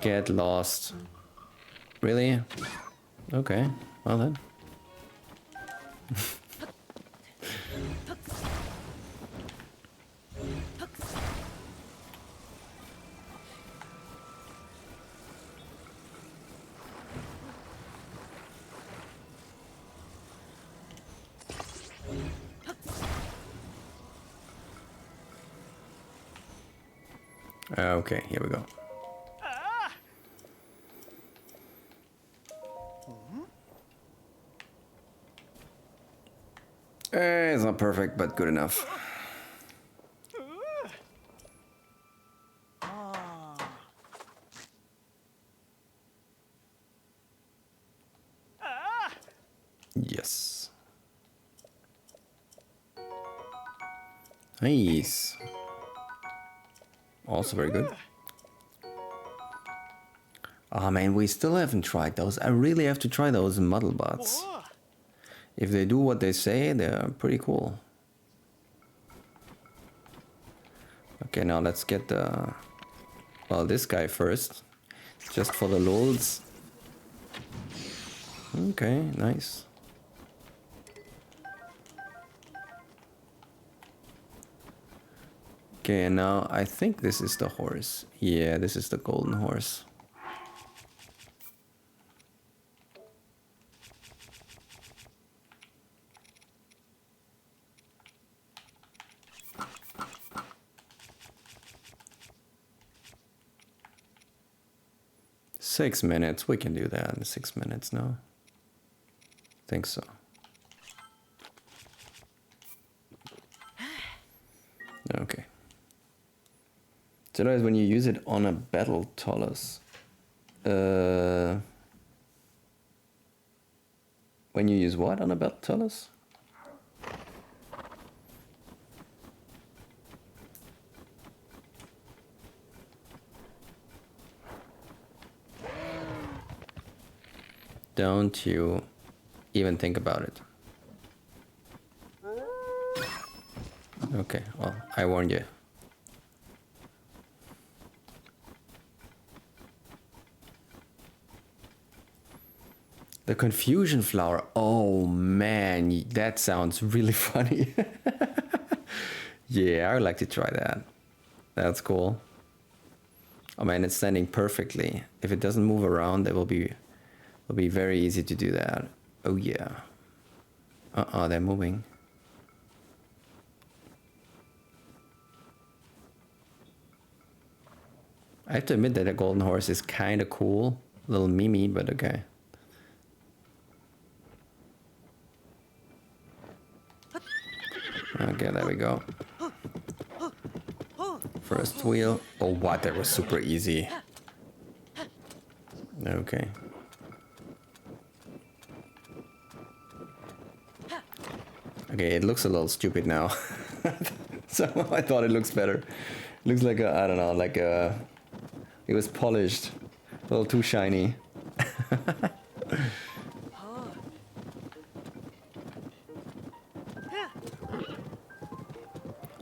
Get lost. Really? Okay, well then. Okay, here we go. It's not perfect, but good enough. Yes. Nice. Also very good. Oh man, we still haven't tried those. I really have to try those muddle bots. If they do what they say, they're pretty cool. Okay, now let's get the... well, this guy first. Just for the lulz. Okay, nice. Okay, and now I think this is the horse. Yeah, this is the golden horse. Six minutes, we can do that in 6 minutes now. Think so. Okay. So that is when you use it on a battle Tolus. When you use what on a battle Tolus? Don't you even think about it. Okay, well, I warned you. The confusion flower. Oh man, that sounds really funny. Yeah, I would like to try that. That's cool. Oh man, it's standing perfectly. If it doesn't move around, it'll be very easy to do that. Oh yeah. They're moving. I have to admit that a golden horse is kind of cool. A little mimi, but okay. Okay, there we go. First wheel. Oh, what? That was super easy. Okay. Okay, it looks a little stupid now. So I thought it looks better. Looks like a, I don't know, like a, it was polished. A little too shiny.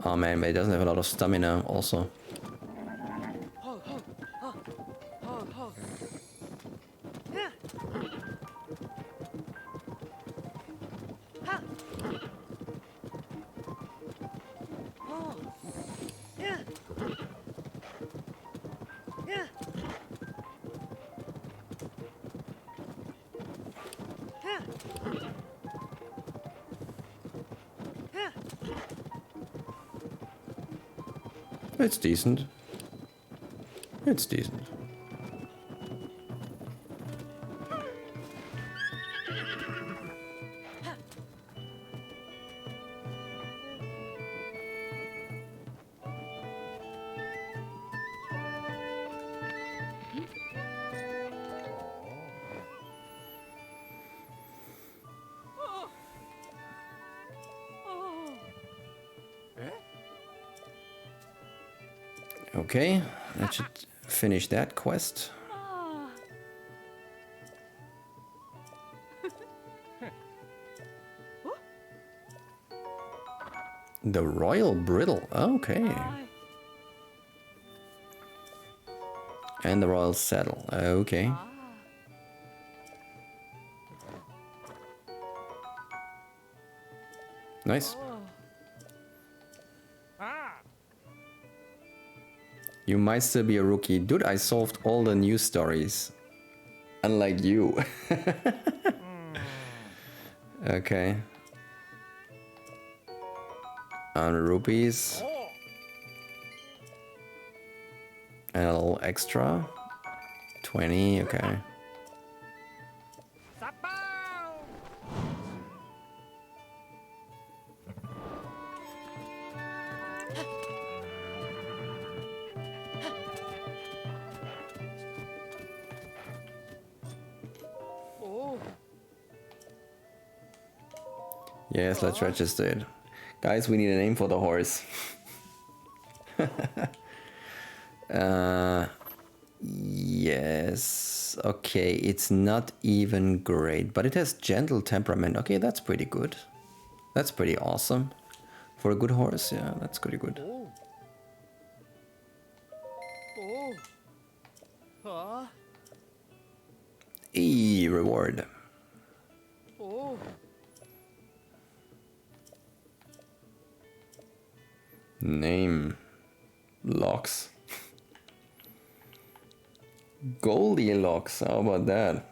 Oh man, but it doesn't have a lot of stamina also. It's decent. It's decent. Okay, that should finish that quest. The royal bridle. Okay. And the royal saddle. Okay. Nice. You might still be a rookie. Dude, I solved all the news stories. Unlike you. Okay. 100 rupees. And a little extra. 20, okay. Yes, let's register it. Guys, we need a name for the horse. Yes. Okay, it's not even great, but it has gentle temperament. Okay, that's pretty good. That's pretty awesome. For a good horse, yeah, that's pretty good. Reward. Name. Locks. Goldilocks, how about that?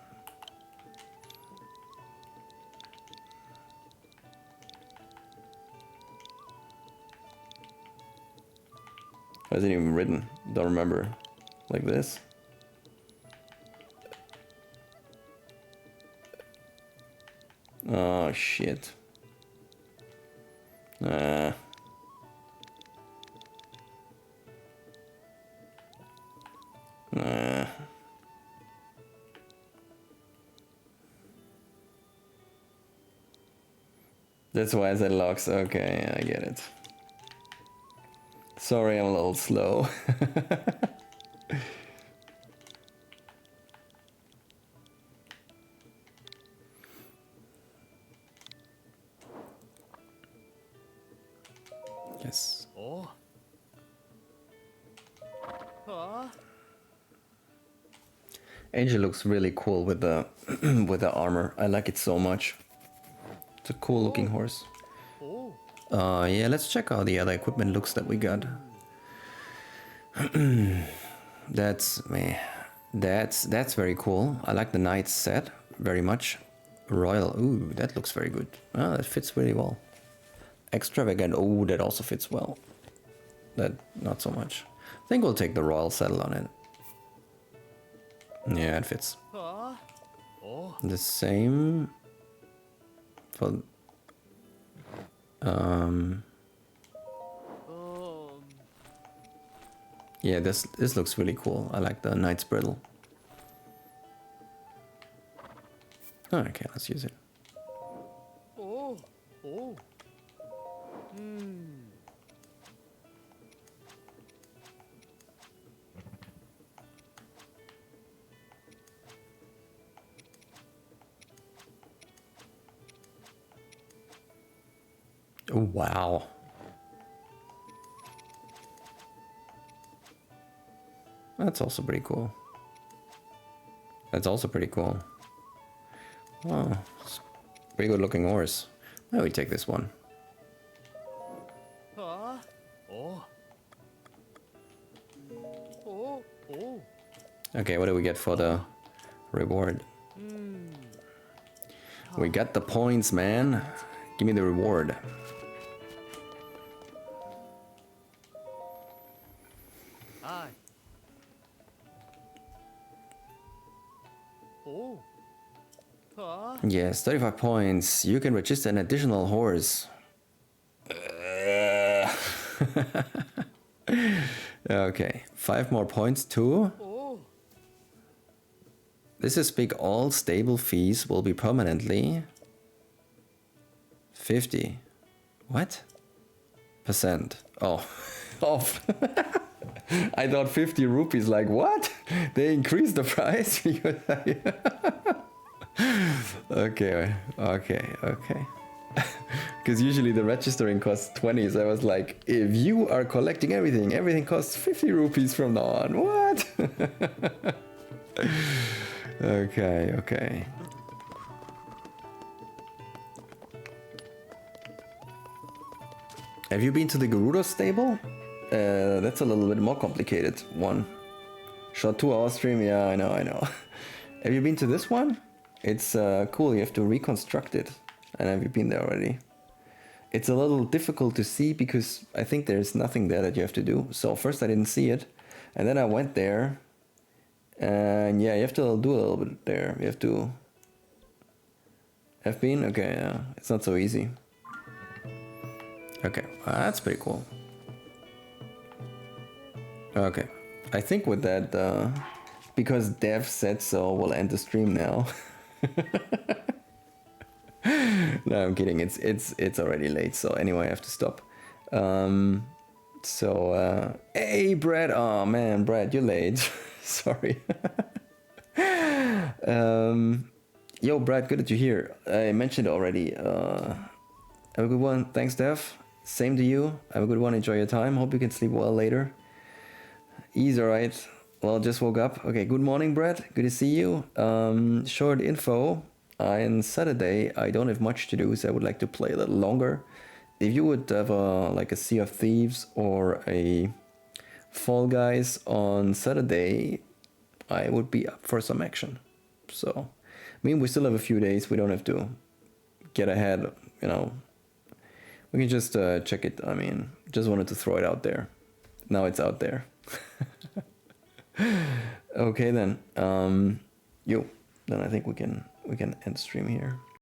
Hasn't even written, don't remember. Like this? Oh shit. That's why I said locks. Okay, I get it. Sorry, I'm a little slow. Yes. Angel looks really cool with the with the armor. I like it so much. It's a cool looking horse. Oh. Yeah, let's check how the other equipment looks that we got. That's me. That's very cool. I like the knight's set very much. Royal. Ooh, that looks very good. Ah, that fits really well. Extravagant. Oh, that also fits well. That not so much. I think we'll take the royal saddle on it. Yeah, it fits. Ah. Oh. The same for Um. yeah, this looks really cool. I like the knight's bridle. Okay, let's use it. Oh. Oh. Hmm. Oh, wow. That's also pretty cool. That's also pretty cool. Oh, pretty good looking horse. Why don't we take this one? Ah. Oh. Oh. Oh. Okay, what do we get for the reward? Hmm. We got the points, man. Give me the reward. Aye. Oh. Ah. Yes, 35 points. You can register an additional horse. Okay, 5 more points too. Oh. This is big. All stable fees will be permanently 50. What? Percent. Oh, off. I thought 50 rupees. Like what? They increased the price. Okay, okay, okay. Because usually the registering costs 20, so I was like, if you are collecting everything, everything costs 50 rupees from now on. What? Okay, okay. Have you been to the Garuda stable? That's a little bit more complicated one. Short 2-hour stream, yeah, I know, I know. Have you been to this one? It's cool, you have to reconstruct it. And have you been there already? It's a little difficult to see because I think there's nothing there that you have to do. So first I didn't see it, and then I went there. And yeah, you have to do a little bit there. You have to... Have been? Okay, yeah. It's not so easy. Okay, that's pretty cool. Okay, I think with that, because Dev said so, we'll end the stream now. No, I'm kidding. It's already late, so anyway, I have to stop. Hey, Brad. Oh man, Brad, you're late. Sorry. Yo, Brad, good that you're here. I mentioned it already. Have a good one. Thanks, Dev. Same to you. Have a good one. Enjoy your time. Hope you can sleep well later. He's alright. Well, just woke up. Okay, good morning, Brad. Good to see you. Short info. On Saturday, I don't have much to do, so I would like to play a little longer. If you would have like a Sea of Thieves or a Fall Guys on Saturday, I would be up for some action. So, I mean, we still have a few days. We don't have to get ahead, you know. We can just check it. I mean, just wanted to throw it out there. Now it's out there. Okay then. Then I think we can end stream here.